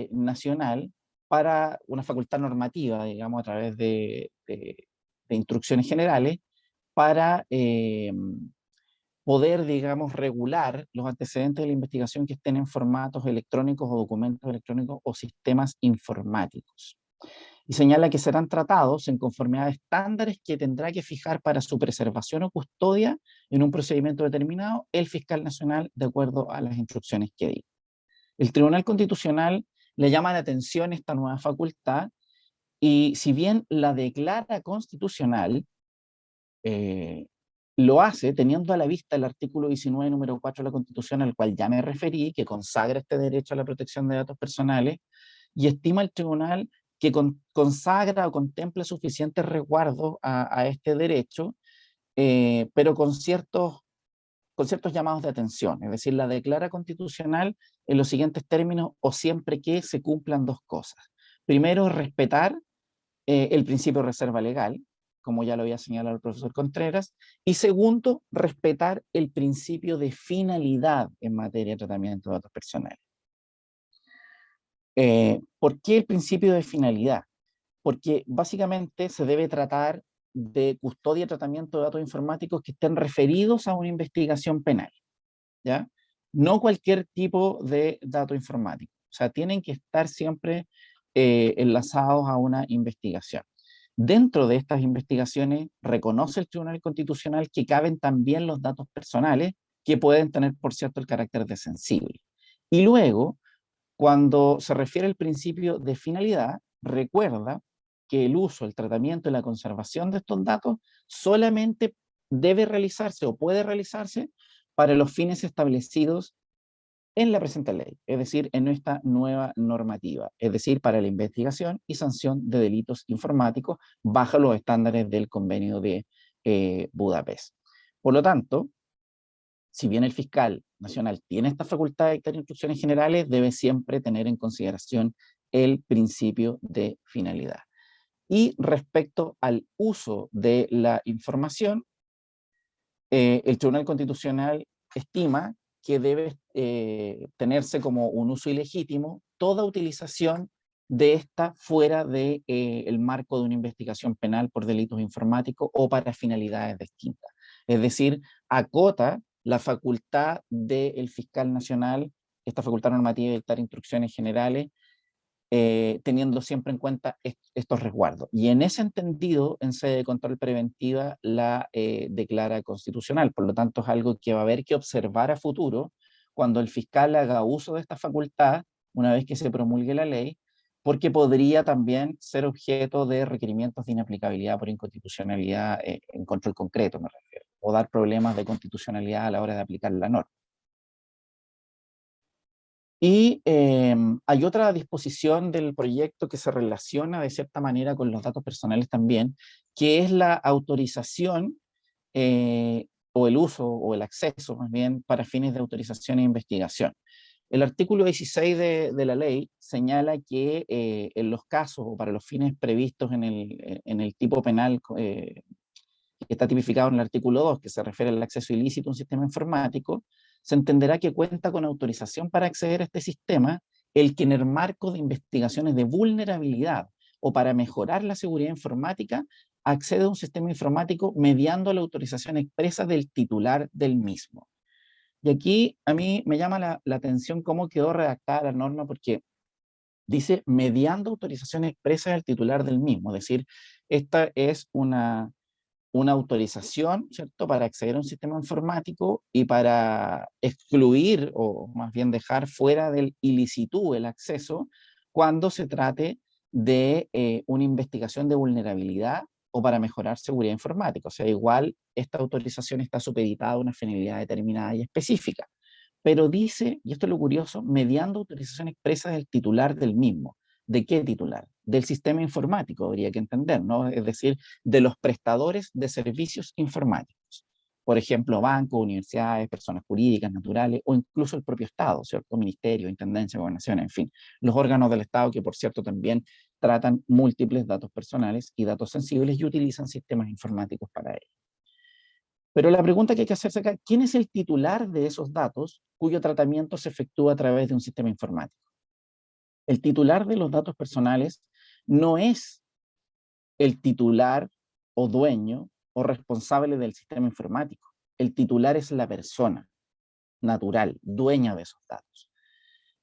nacional para una facultad normativa, digamos, a través de instrucciones generales, para poder, digamos, regular los antecedentes de la investigación que estén en formatos electrónicos o documentos electrónicos o sistemas informáticos. Y señala que serán tratados en conformidad a estándares que tendrá que fijar para su preservación o custodia en un procedimiento determinado el fiscal nacional de acuerdo a las instrucciones que diga. El Tribunal Constitucional le llama la atención esta nueva facultad y si bien la declara constitucional, lo hace teniendo a la vista el artículo 19, número 4 de la Constitución, al cual ya me referí, que consagra este derecho a la protección de datos personales, y estima el tribunal que consagra o contempla suficientes resguardos a este derecho, pero con ciertos llamados de atención, es decir, la declara constitucional en los siguientes términos o siempre que se cumplan dos cosas. Primero, respetar el principio de reserva legal, como ya lo había señalado el profesor Contreras, y segundo, respetar el principio de finalidad en materia de tratamiento de datos personales. ¿Por qué el principio de finalidad? Porque básicamente se debe tratar de custodia y tratamiento de datos informáticos que estén referidos a una investigación penal, ¿ya? No cualquier tipo de dato informático, o sea, tienen que estar siempre enlazados a una investigación. Dentro de estas investigaciones reconoce el Tribunal Constitucional que caben también los datos personales que pueden tener, por cierto, el carácter de sensible. Y luego, cuando se refiere al principio de finalidad, recuerda que el uso, el tratamiento y la conservación de estos datos solamente debe realizarse o puede realizarse para los fines establecidos en la presente ley, es decir, en esta nueva normativa, es decir, para la investigación y sanción de delitos informáticos bajo los estándares del Convenio de Budapest. Por lo tanto, si bien el fiscal nacional tiene esta facultad de dictar instrucciones generales, debe siempre tener en consideración el principio de finalidad. Y respecto al uso de la información, el Tribunal Constitucional estima que debe tenerse como un uso ilegítimo toda utilización de esta fuera del marco de una investigación penal por delitos informáticos o para finalidades distintas. Es decir, acota la facultad del fiscal nacional, esta facultad normativa de dictar instrucciones generales, teniendo siempre en cuenta estos resguardos. Y en ese entendido, en sede de control preventiva, la declara constitucional. Por lo tanto, es algo que va a haber que observar a futuro cuando el fiscal haga uso de esta facultad, una vez que se promulgue la ley, porque podría también ser objeto de requerimientos de inaplicabilidad por inconstitucionalidad en control concreto, me refiero, o dar problemas de constitucionalidad a la hora de aplicar la norma. Y hay otra disposición del proyecto que se relaciona de cierta manera con los datos personales también, que es la autorización o el uso o el acceso más bien para fines de autorización e investigación. El artículo 16 de la ley señala que en los casos o para los fines previstos en el tipo penal que está tipificado en el artículo 2, que se refiere al acceso ilícito a un sistema informático, se entenderá que cuenta con autorización para acceder a este sistema el que en el marco de investigaciones de vulnerabilidad o para mejorar la seguridad informática accede a un sistema informático mediando la autorización expresa del titular del mismo. Y aquí a mí me llama la atención cómo quedó redactada la norma, porque dice mediando autorización expresa del titular del mismo, es decir, esta es una autorización, ¿cierto?, para acceder a un sistema informático y para excluir, o más bien dejar fuera del ilicitud el acceso, cuando se trate de una investigación de vulnerabilidad o para mejorar seguridad informática. O sea, igual esta autorización está supeditada a una finalidad determinada y específica. Pero dice, y esto es lo curioso, mediando autorización expresa del titular del mismo. ¿De qué titular? Del sistema informático, habría que entender, ¿no? Es decir, de los prestadores de servicios informáticos. Por ejemplo, bancos, universidades, personas jurídicas, naturales, o incluso el propio Estado, ¿cierto? Ministerio, intendencia, gobernación, en fin. Los órganos del Estado que, por cierto, también tratan múltiples datos personales y datos sensibles y utilizan sistemas informáticos para ello. Pero la pregunta que hay que hacerse acá, ¿quién es el titular de esos datos cuyo tratamiento se efectúa a través de un sistema informático? El titular de los datos personales no es el titular o dueño o responsable del sistema informático. El titular es la persona natural, dueña de esos datos,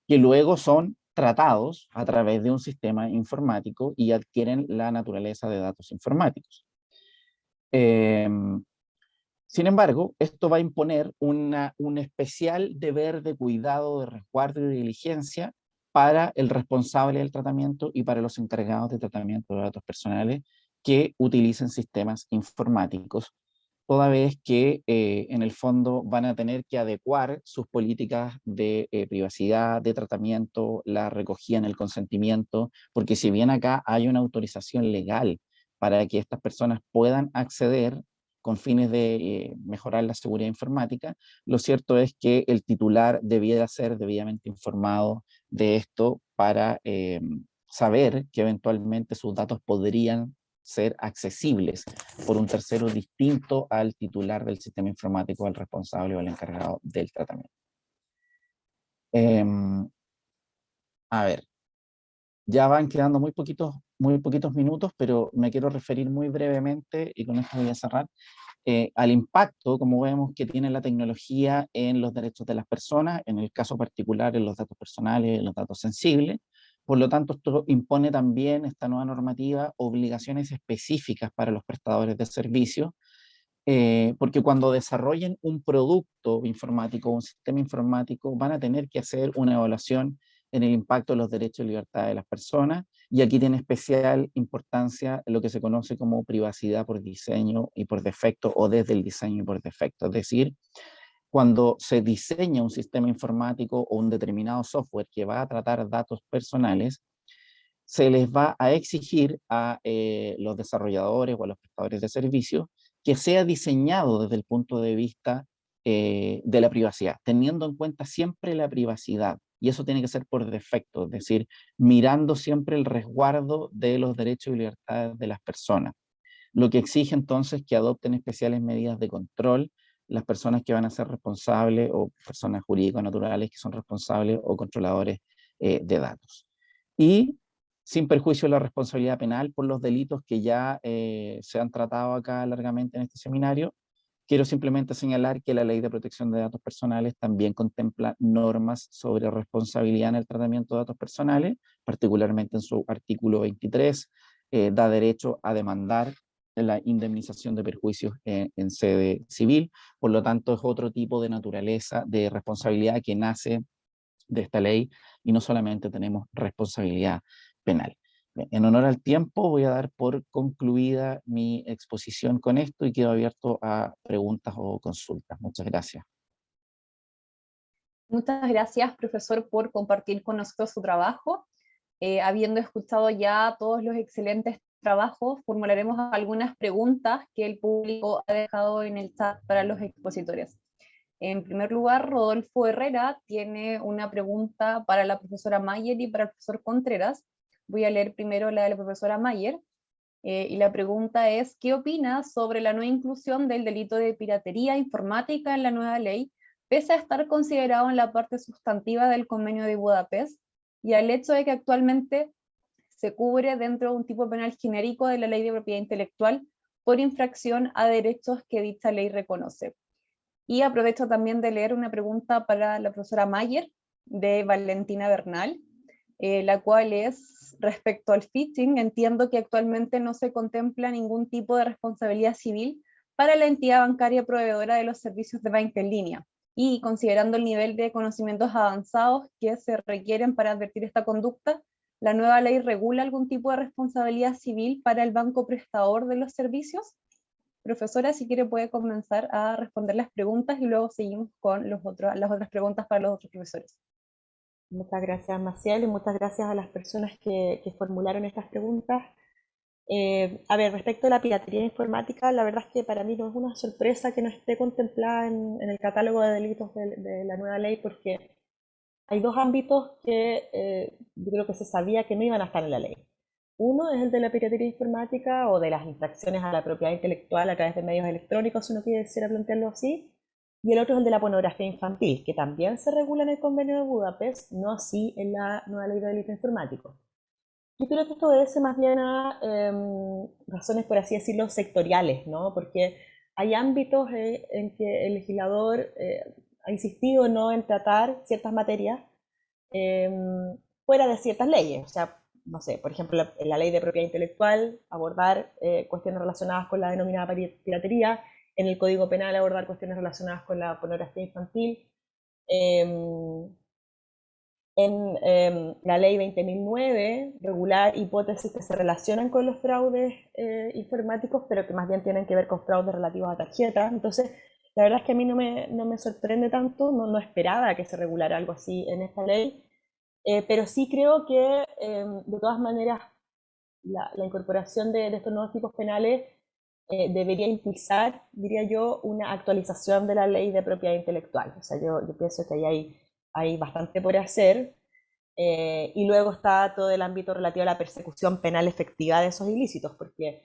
que luego son tratados a través de un sistema informático y adquieren la naturaleza de datos informáticos. Sin embargo, esto va a imponer un especial deber de cuidado, de resguardo y de diligencia para el responsable del tratamiento y para los encargados de tratamiento de datos personales que utilicen sistemas informáticos, toda vez que en el fondo van a tener que adecuar sus políticas de privacidad, de tratamiento, la recogida en el consentimiento, porque si bien acá hay una autorización legal para que estas personas puedan acceder con fines de mejorar la seguridad informática, lo cierto es que el titular debiera ser debidamente informado de esto para saber que eventualmente sus datos podrían ser accesibles por un tercero distinto al titular del sistema informático, al responsable o al encargado del tratamiento. A ver, ya van quedando muy poquitos minutos, pero me quiero referir muy brevemente, y con esto voy a cerrar, al impacto, como vemos, que tiene la tecnología en los derechos de las personas, en el caso particular en los datos personales, en los datos sensibles. Por lo tanto, esto impone también, esta nueva normativa, obligaciones específicas para los prestadores de servicios, porque cuando desarrollen un producto informático, un sistema informático, van a tener que hacer una evaluación en el impacto de los derechos y libertades de las personas, y aquí tiene especial importancia lo que se conoce como privacidad por diseño y por defecto, o desde el diseño y por defecto. Es decir, cuando se diseña un sistema informático o un determinado software que va a tratar datos personales, se les va a exigir a los desarrolladores o a los prestadores de servicios que sea diseñado desde el punto de vista de la privacidad, teniendo en cuenta siempre la privacidad. Y eso tiene que ser por defecto, es decir, mirando siempre el resguardo de los derechos y libertades de las personas. Lo que exige entonces que adopten especiales medidas de control las personas que van a ser responsables, o personas jurídicas naturales que son responsables o controladores de datos. Y sin perjuicio de la responsabilidad penal por los delitos que ya se han tratado acá largamente en este seminario, Quiero simplemente señalar que la Ley de Protección de Datos Personales también contempla normas sobre responsabilidad en el tratamiento de datos personales, particularmente en su artículo 23, da derecho a demandar la indemnización de perjuicios en sede civil. Por lo tanto, es otro tipo de naturaleza de responsabilidad que nace de esta ley, y no solamente tenemos responsabilidad penal. En honor al tiempo, voy a dar por concluida mi exposición con esto y quedo abierto a preguntas o consultas. Muchas gracias. Muchas gracias, profesor, por compartir con nosotros su trabajo. Habiendo escuchado ya todos los excelentes trabajos, formularemos algunas preguntas que el público ha dejado en el chat para los expositores. En primer lugar, Rodolfo Herrera tiene una pregunta para la profesora Mayer y para el profesor Contreras. Voy a leer primero la de la profesora Mayer, y la pregunta es: ¿qué opina sobre la no inclusión del delito de piratería informática en la nueva ley, pese a estar considerado en la parte sustantiva del Convenio de Budapest, y al hecho de que actualmente se cubre dentro de un tipo penal genérico de la Ley de Propiedad Intelectual por infracción a derechos que dicha ley reconoce? Y aprovecho también de leer una pregunta para la profesora Mayer, de Valentina Bernal, la cual es: respecto al phishing, entiendo que actualmente no se contempla ningún tipo de responsabilidad civil para la entidad bancaria proveedora de los servicios de banca en línea, y considerando el nivel de conocimientos avanzados que se requieren para advertir esta conducta, ¿la nueva ley regula algún tipo de responsabilidad civil para el banco prestador de los servicios? Profesora, si quiere puede comenzar a responder las preguntas y luego seguimos con las otras preguntas para los otros profesores. Muchas gracias, Maciel, y muchas gracias a las personas que formularon estas preguntas. A ver, respecto a la piratería informática, la verdad es que para mí no es una sorpresa que no esté contemplada en el catálogo de delitos de la nueva ley, porque hay dos ámbitos que yo creo que se sabía que no iban a estar en la ley. Uno es el de la piratería informática o de las infracciones a la propiedad intelectual a través de medios electrónicos, si uno quisiera plantearlo así. Y el otro es el de la pornografía infantil, que también se regula en el Convenio de Budapest, no así en la nueva ley de delito informático. Yo creo que esto obedece más bien a razones, por así decirlo, sectoriales, ¿no? Porque hay ámbitos en que el legislador ha insistido ¿no? en tratar ciertas materias fuera de ciertas leyes. O sea, no sé, por ejemplo, la ley de propiedad intelectual, abordar cuestiones relacionadas con la denominada piratería, en el Código Penal abordar cuestiones relacionadas con la pornografía infantil, en la ley 20.009 regular hipótesis que se relacionan con los fraudes informáticos, pero que más bien tienen que ver con fraudes relativos a tarjetas. Entonces, la verdad es que a mí no me sorprende tanto, no esperaba que se regulara algo así en esta ley, pero sí creo que de todas maneras la incorporación de estos nuevos tipos penales debería impulsar, diría yo, una actualización de la ley de propiedad intelectual. O sea, yo pienso que ahí hay bastante por hacer. Y luego está todo el ámbito relativo a la persecución penal efectiva de esos ilícitos, porque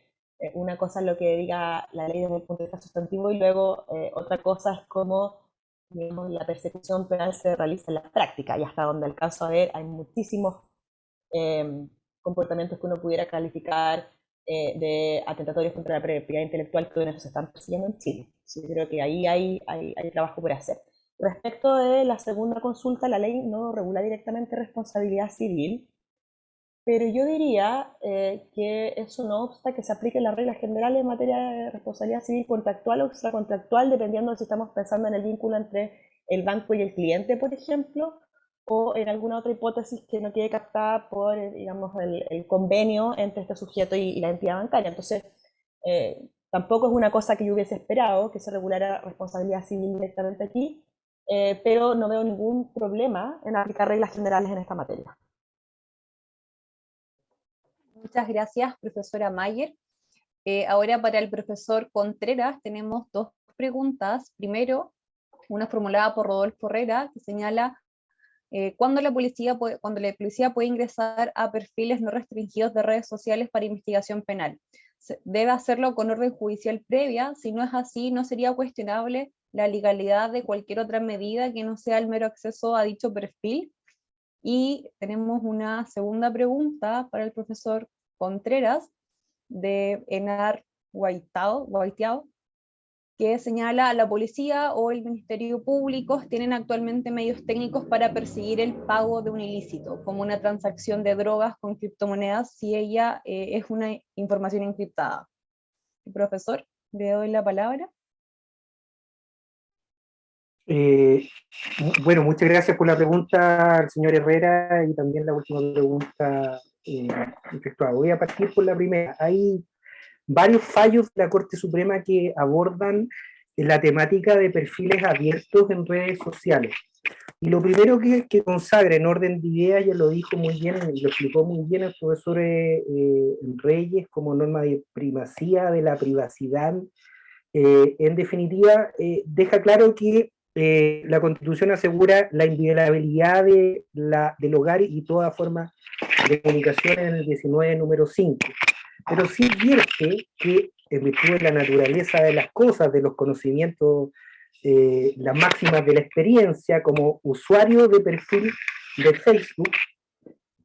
una cosa es lo que diga la ley desde el punto de vista sustantivo y luego otra cosa es cómo, digamos, la persecución penal se realiza en la práctica, y hasta donde alcanzo a ver hay muchísimos comportamientos que uno pudiera calificar de atentatorios contra la propiedad intelectual que hoy se están persiguiendo en Chile. Sí, creo que ahí hay trabajo por hacer. Respecto de la segunda consulta, la ley no regula directamente responsabilidad civil, pero yo diría que eso no obsta que se apliquen las reglas generales en materia de responsabilidad civil contractual o extracontractual, dependiendo de si estamos pensando en el vínculo entre el banco y el cliente, por ejemplo, o en alguna otra hipótesis que no quede captada por, digamos, el convenio entre este sujeto y la entidad bancaria. Entonces, tampoco es una cosa que yo hubiese esperado, que se regulara responsabilidad civil directamente aquí, pero no veo ningún problema en aplicar reglas generales en esta materia. Muchas gracias, profesora Mayer. Ahora para el profesor Contreras tenemos dos preguntas. Primero, una formulada por Rodolfo Herrera, que señala ¿cuándo la policía puede ingresar a perfiles no restringidos de redes sociales para investigación penal? ¿Debe hacerlo con orden judicial previa? Si no es así, ¿no sería cuestionable la legalidad de cualquier otra medida que no sea el mero acceso a dicho perfil? Y tenemos una segunda pregunta para el profesor Contreras, de Enar Guaitiao, que señala a la policía o el Ministerio Público tienen actualmente medios técnicos para perseguir el pago de un ilícito, como una transacción de drogas con criptomonedas, si ella es una información encriptada. Profesor, le doy la palabra. Bueno, muchas gracias por la pregunta al señor Herrera y también la última pregunta efectuada. Voy a partir por la primera. Hay varios fallos de la Corte Suprema que abordan la temática de perfiles abiertos en redes sociales. Y lo primero que consagra en orden de ideas, ya lo dijo muy bien, lo explicó muy bien el profesor Reyes, como norma de primacía de la privacidad. En definitiva, deja claro que la Constitución asegura la inviolabilidad del hogar y toda forma de comunicación en el 19, número 5. Pero sí advierte que, en virtud de la naturaleza de las cosas, de los conocimientos, las máximas de la experiencia, como usuario de perfil de Facebook,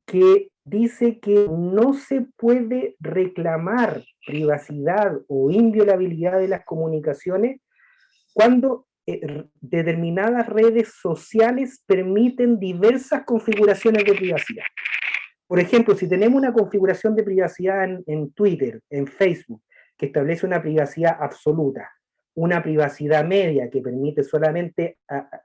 que dice que no se puede reclamar privacidad o inviolabilidad de las comunicaciones cuando determinadas redes sociales permiten diversas configuraciones de privacidad. Por ejemplo, si tenemos una configuración de privacidad en Twitter, en Facebook, que establece una privacidad absoluta, una privacidad media que permite solamente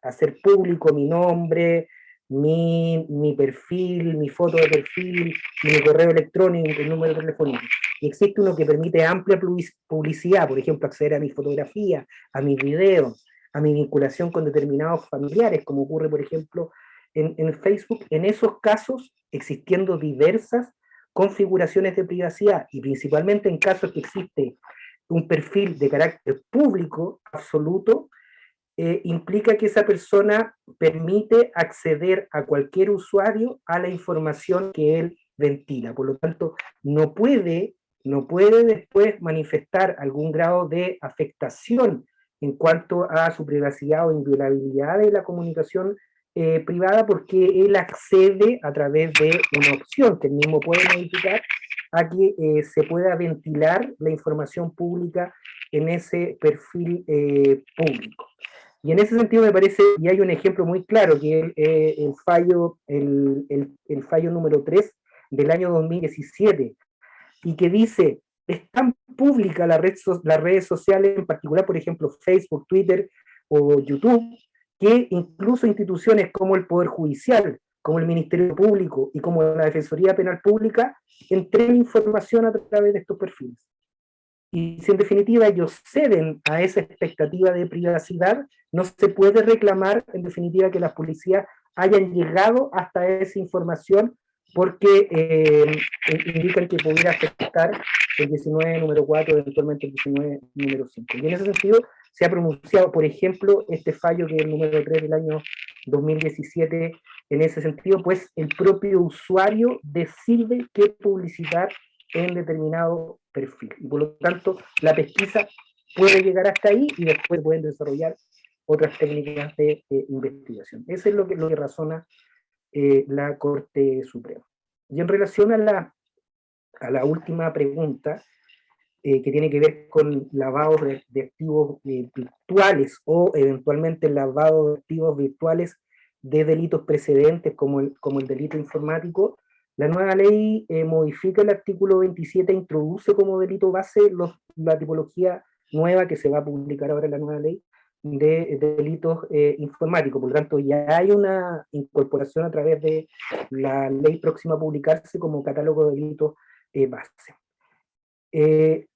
hacer público mi nombre, mi perfil, mi foto de perfil, mi correo electrónico, el número telefónico. Y existe uno que permite amplia publicidad, por ejemplo, acceder a mis fotografías, a mis videos, a mi vinculación con determinados familiares, como ocurre, por ejemplo, en Facebook. En esos casos, existiendo diversas configuraciones de privacidad, y principalmente en casos que existe un perfil de carácter público absoluto, implica que esa persona permite acceder a cualquier usuario a la información que él ventila. Por lo tanto, no puede después manifestar algún grado de afectación en cuanto a su privacidad o inviolabilidad de la comunicación privada, porque él accede a través de una opción que él mismo puede modificar a que se pueda ventilar la información pública en ese perfil público. Y en ese sentido me parece, y hay un ejemplo muy claro, que es el fallo número 3 del año 2017, y que dice, es tan pública las redes sociales, en particular, por ejemplo, Facebook, Twitter o YouTube, que incluso instituciones como el Poder Judicial, como el Ministerio Público y como la Defensoría Penal Pública entregan información a través de estos perfiles. Y si en definitiva ellos ceden a esa expectativa de privacidad, no se puede reclamar en definitiva que las policías hayan llegado hasta esa información porque indican que pudiera afectar el 19 número 4, eventualmente el 19 número 5. Y en ese sentido se ha pronunciado, por ejemplo, este fallo que es el número 3 del año 2017, en ese sentido, pues el propio usuario decide qué publicitar en determinado perfil. Y por lo tanto, la pesquisa puede llegar hasta ahí y después pueden desarrollar otras técnicas de investigación. Eso es lo que razona la Corte Suprema. Y en relación a la última pregunta, que tiene que ver con lavado de activos virtuales o eventualmente lavado de activos virtuales de delitos precedentes como el delito informático, la nueva ley modifica el artículo 27 e introduce como delito base la tipología nueva que se va a publicar ahora en la nueva ley de delitos informáticos. Por lo tanto, ya hay una incorporación a través de la ley próxima a publicarse como catálogo de delitos base.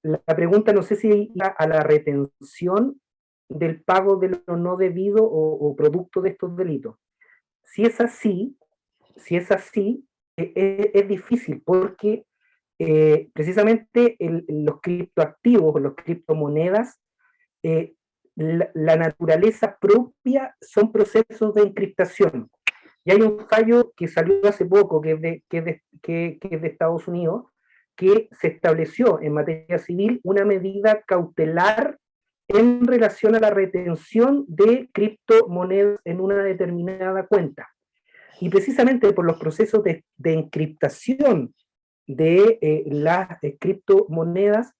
La pregunta, no sé si iba a la retención del pago de lo no debido o producto de estos delitos. Si es así, es difícil porque precisamente los criptoactivos, los criptomonedas, la naturaleza propia son procesos de encriptación. Y hay un fallo que salió hace poco, que es de Estados Unidos, que se estableció en materia civil una medida cautelar en relación a la retención de criptomonedas en una determinada cuenta. Y precisamente por los procesos de encriptación de las criptomonedas,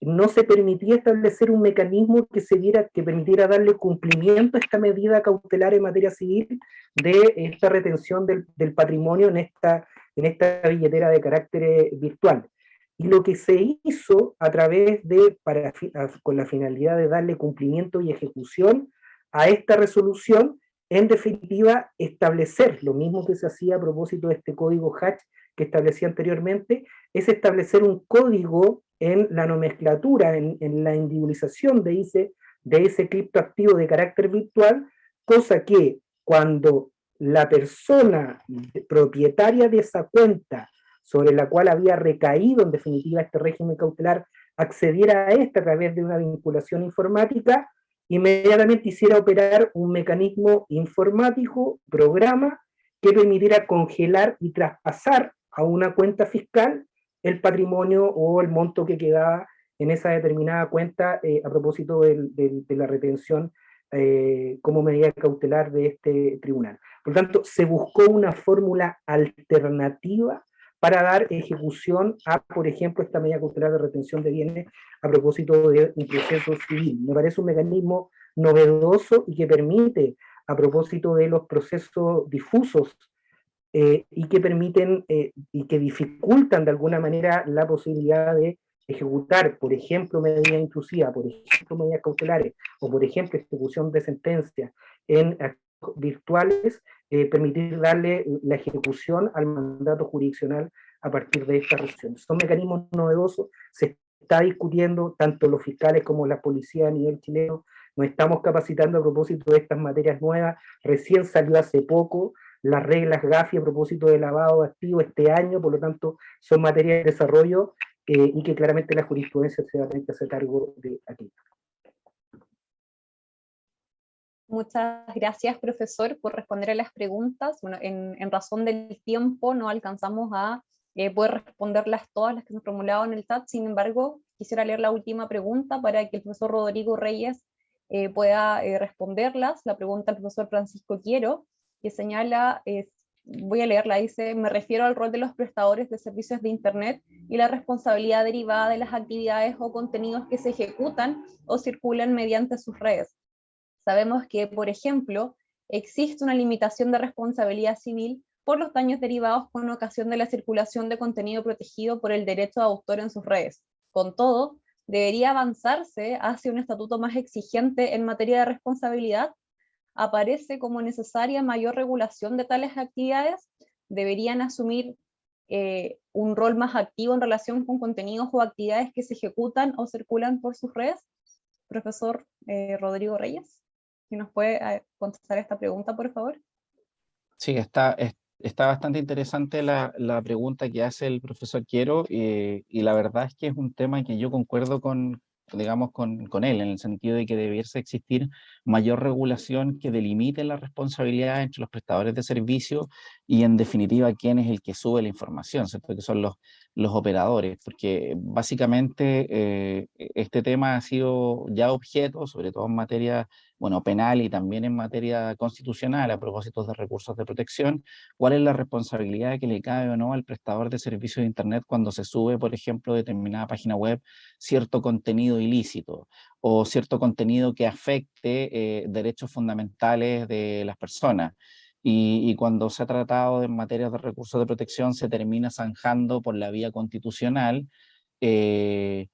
no se permitía establecer un mecanismo que permitiera darle cumplimiento a esta medida cautelar en materia civil de esta retención del patrimonio en esta billetera de carácter virtual. Y lo que se hizo a través con la finalidad de darle cumplimiento y ejecución a esta resolución, en definitiva, establecer lo mismo que se hacía a propósito de este código Hatch que establecía anteriormente, es establecer un código en la nomenclatura, en la individualización de ese criptoactivo de carácter virtual, cosa que cuando la persona propietaria de esa cuenta sobre la cual había recaído en definitiva este régimen cautelar accediera a esta a través de una vinculación informática, inmediatamente hiciera operar un mecanismo informático, programa, que permitiera congelar y traspasar a una cuenta fiscal el patrimonio o el monto que quedaba en esa determinada cuenta a propósito de la retención como medida cautelar de este tribunal. Por lo tanto, se buscó una fórmula alternativa para dar ejecución a, por ejemplo, esta medida cautelar de retención de bienes a propósito de un proceso civil. Me parece un mecanismo novedoso y que permite, a propósito de los procesos difusos y que permiten y que dificultan de alguna manera la posibilidad de ejecutar, por ejemplo, medidas intrusivas, por ejemplo, medidas cautelares, o por ejemplo, ejecución de sentencias en actos virtuales, permitir darle la ejecución al mandato jurisdiccional a partir de estas resoluciones. Son mecanismos novedosos, se está discutiendo, tanto los fiscales como la policía a nivel chileno, nos estamos capacitando a propósito de estas materias nuevas, recién salió hace poco las reglas GAFI a propósito de lavado de activos este año, por lo tanto son materias de desarrollo y que claramente la jurisprudencia se va a tener que hacer cargo de aquí. Muchas gracias, profesor, por responder a las preguntas. Bueno, en razón del tiempo no alcanzamos a poder responderlas todas las que se formulaban en el chat. Sin embargo, quisiera leer la última pregunta para que el profesor Rodrigo Reyes pueda responderlas. La pregunta del profesor Francisco Quiero, que señala, voy a leerla, dice: me refiero al rol de los prestadores de servicios de Internet y la responsabilidad derivada de las actividades o contenidos que se ejecutan o circulan mediante sus redes. Sabemos que, por ejemplo, existe una limitación de responsabilidad civil por los daños derivados con ocasión de la circulación de contenido protegido por el derecho de autor en sus redes. Con todo, debería avanzarse hacia un estatuto más exigente en materia de responsabilidad. Aparece como necesaria mayor regulación de tales actividades, deberían asumir un rol más activo en relación con contenidos o actividades que se ejecutan o circulan por sus redes. Profesor Rodrigo Reyes, si nos puede contestar esta pregunta, por favor. Sí, está bastante interesante la pregunta que hace el profesor Quiero, y la verdad es que es un tema que yo concuerdo con él, en el sentido de que debiese existir mayor regulación que delimite la responsabilidad entre los prestadores de servicios y, en definitiva, quién es el que sube la información, ¿cierto? Que son los operadores, porque básicamente este tema ha sido ya objeto, sobre todo en materia penal y también en materia constitucional, a propósito de recursos de protección, cuál es la responsabilidad que le cabe o no al prestador de servicios de Internet cuando se sube, por ejemplo, de determinada página web cierto contenido ilícito o cierto contenido que afecte derechos fundamentales de las personas. Y cuando se ha tratado en materia de recursos de protección se termina zanjando por la vía constitucional el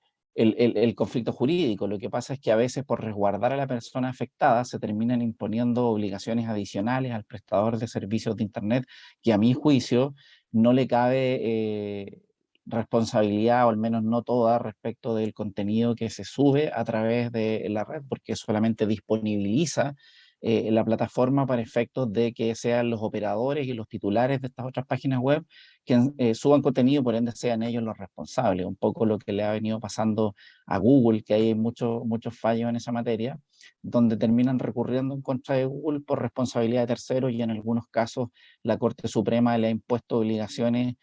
conflicto jurídico. Lo que pasa es que a veces, por resguardar a la persona afectada, se terminan imponiendo obligaciones adicionales al prestador de servicios de Internet que, a mi juicio, no le cabe responsabilidad, o al menos no toda, respecto del contenido que se sube a través de la red, porque solamente disponibiliza la plataforma para efectos de que sean los operadores y los titulares de estas otras páginas web que suban contenido, por ende sean ellos los responsables. Un poco lo que le ha venido pasando a Google, que hay muchos fallos en esa materia, donde terminan recurriendo en contra de Google por responsabilidad de terceros, y en algunos casos la Corte Suprema le ha impuesto obligaciones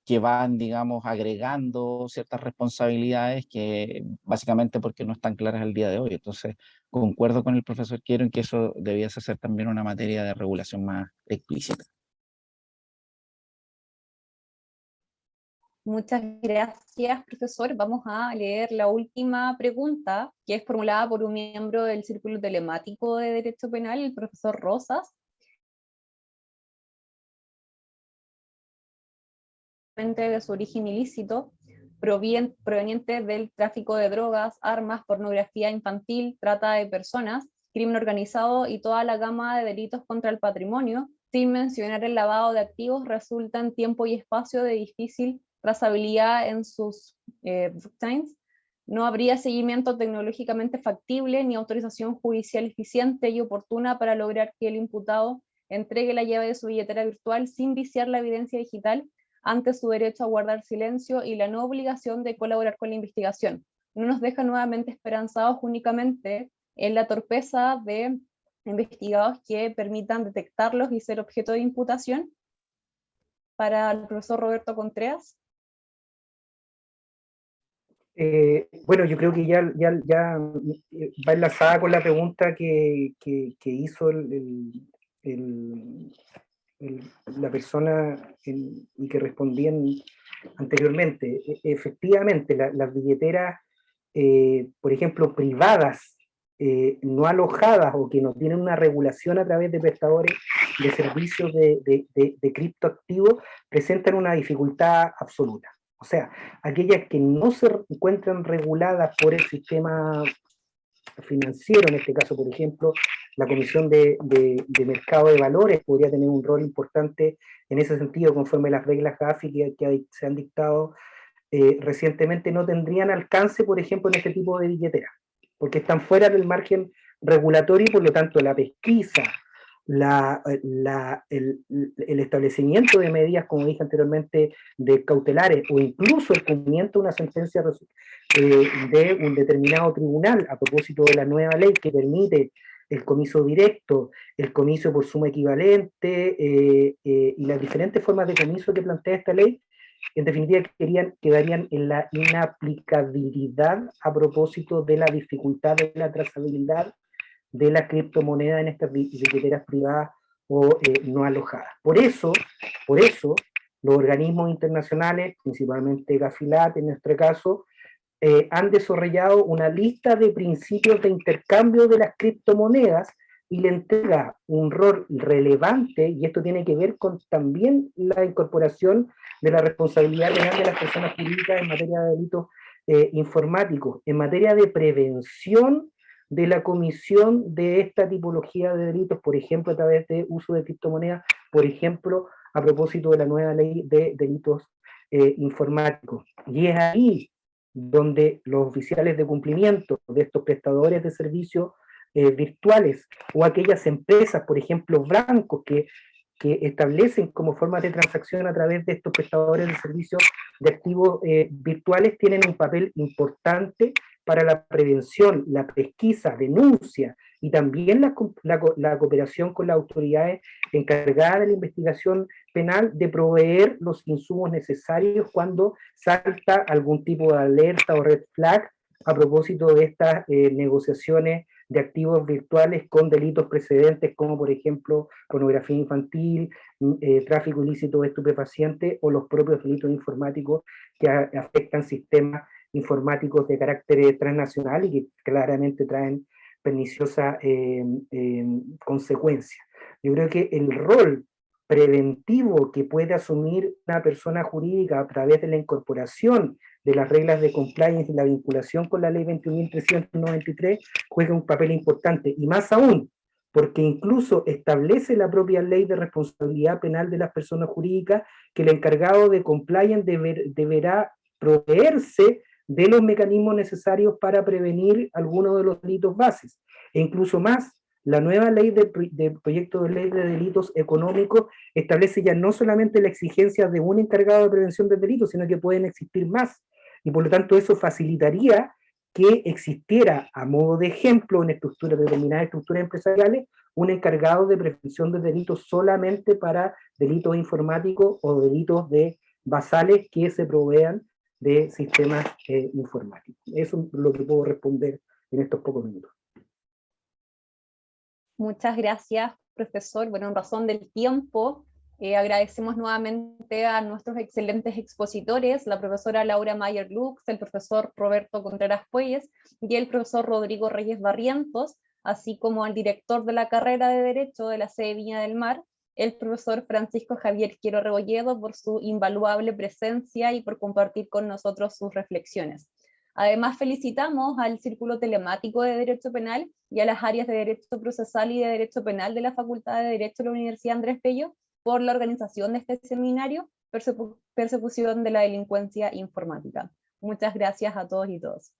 que van, digamos, agregando ciertas responsabilidades que básicamente porque no están claras al día de hoy. Entonces, concuerdo con el profesor Quiero en que eso debiese ser también una materia de regulación más explícita. Muchas gracias, profesor. Vamos a leer la última pregunta, que es formulada por un miembro del Círculo Telemático de Derecho Penal, el profesor Rosas. De su origen ilícito, proveniente del tráfico de drogas, armas, pornografía infantil, trata de personas, crimen organizado y toda la gama de delitos contra el patrimonio, sin mencionar el lavado de activos, resulta en tiempo y espacio de difícil trazabilidad en sus times. No habría seguimiento tecnológicamente factible ni autorización judicial eficiente y oportuna para lograr que el imputado entregue la llave de su billetera virtual sin viciar la evidencia digital ante su derecho a guardar silencio y la no obligación de colaborar con la investigación. No nos deja nuevamente esperanzados únicamente en la torpeza de investigados que permitan detectarlos y ser objeto de imputación. Para el profesor Roberto Contreras. Bueno, yo creo que ya va enlazada con la pregunta que hizo la persona y que respondían anteriormente. Efectivamente, las billeteras, por ejemplo, privadas, no alojadas o que no tienen una regulación a través de prestadores de servicios de criptoactivos, presentan una dificultad absoluta. O sea, aquellas que no se encuentran reguladas por el sistema financiero, en este caso, por ejemplo, la Comisión de Mercado de Valores podría tener un rol importante en ese sentido, conforme las reglas GAFI que se han dictado recientemente, no tendrían alcance, por ejemplo, en este tipo de billeteras, porque están fuera del margen regulatorio y por lo tanto la pesquisa, el establecimiento de medidas, como dije anteriormente, de cautelares o incluso el cumplimiento de una sentencia de un determinado tribunal a propósito de la nueva ley que permite el comiso directo, el comiso por suma equivalente y las diferentes formas de comiso que plantea esta ley, en definitiva quedarían en la inaplicabilidad a propósito de la dificultad de la trazabilidad de la criptomoneda en estas billeteras privadas o no alojadas. Por eso, los organismos internacionales, principalmente GAFILAT en nuestro caso, han desarrollado una lista de principios de intercambio de las criptomonedas y le entrega un rol relevante, y esto tiene que ver con también la incorporación de la responsabilidad penal de las personas jurídicas en materia de delitos informáticos, en materia de prevención de la comisión de esta tipología de delitos, por ejemplo, a través de uso de criptomonedas, por ejemplo, a propósito de la nueva ley de delitos informáticos. Y es ahí donde los oficiales de cumplimiento de estos prestadores de servicios virtuales o aquellas empresas, por ejemplo, bancos que establecen como forma de transacción a través de estos prestadores de servicios de activos virtuales, tienen un papel importante para la prevención, la pesquisa, denuncia y también la cooperación con las autoridades encargadas de la investigación penal de proveer los insumos necesarios cuando salta algún tipo de alerta o red flag a propósito de estas negociaciones de activos virtuales con delitos precedentes como por ejemplo pornografía infantil, tráfico ilícito de estupefacientes o los propios delitos informáticos que afectan sistemas informáticos de carácter transnacional y que claramente traen perniciosas consecuencias. Yo creo que el rol preventivo que puede asumir una persona jurídica a través de la incorporación de las reglas de compliance y la vinculación con la ley 21.393 juega un papel importante, y más aún, porque incluso establece la propia ley de responsabilidad penal de las personas jurídicas que el encargado de compliance deberá proveerse de los mecanismos necesarios para prevenir algunos de los delitos bases. E incluso más, la nueva ley de proyecto de ley de delitos económicos establece ya no solamente la exigencia de un encargado de prevención de delitos, sino que pueden existir más. Y por lo tanto eso facilitaría que existiera, a modo de ejemplo, en determinadas estructuras empresariales, un encargado de prevención de delitos solamente para delitos informáticos o delitos de basales que se provean de sistemas informáticos. Eso es lo que puedo responder en estos pocos minutos. Muchas gracias, profesor. Bueno, en razón del tiempo, Agradecemos nuevamente a nuestros excelentes expositores, la profesora Laura Mayer-Lux, el profesor Roberto Contreras Puelles y el profesor Rodrigo Reyes Barrientos, así como al director de la carrera de Derecho de la sede Viña del Mar, el profesor Francisco Javier Quiero Rebolledo, por su invaluable presencia y por compartir con nosotros sus reflexiones. Además, felicitamos al Círculo Telemático de Derecho Penal y a las áreas de Derecho Procesal y de Derecho Penal de la Facultad de Derecho de la Universidad Andrés Bello por la organización de este seminario, Persecución de la Delincuencia Informática. Muchas gracias a todos y todas.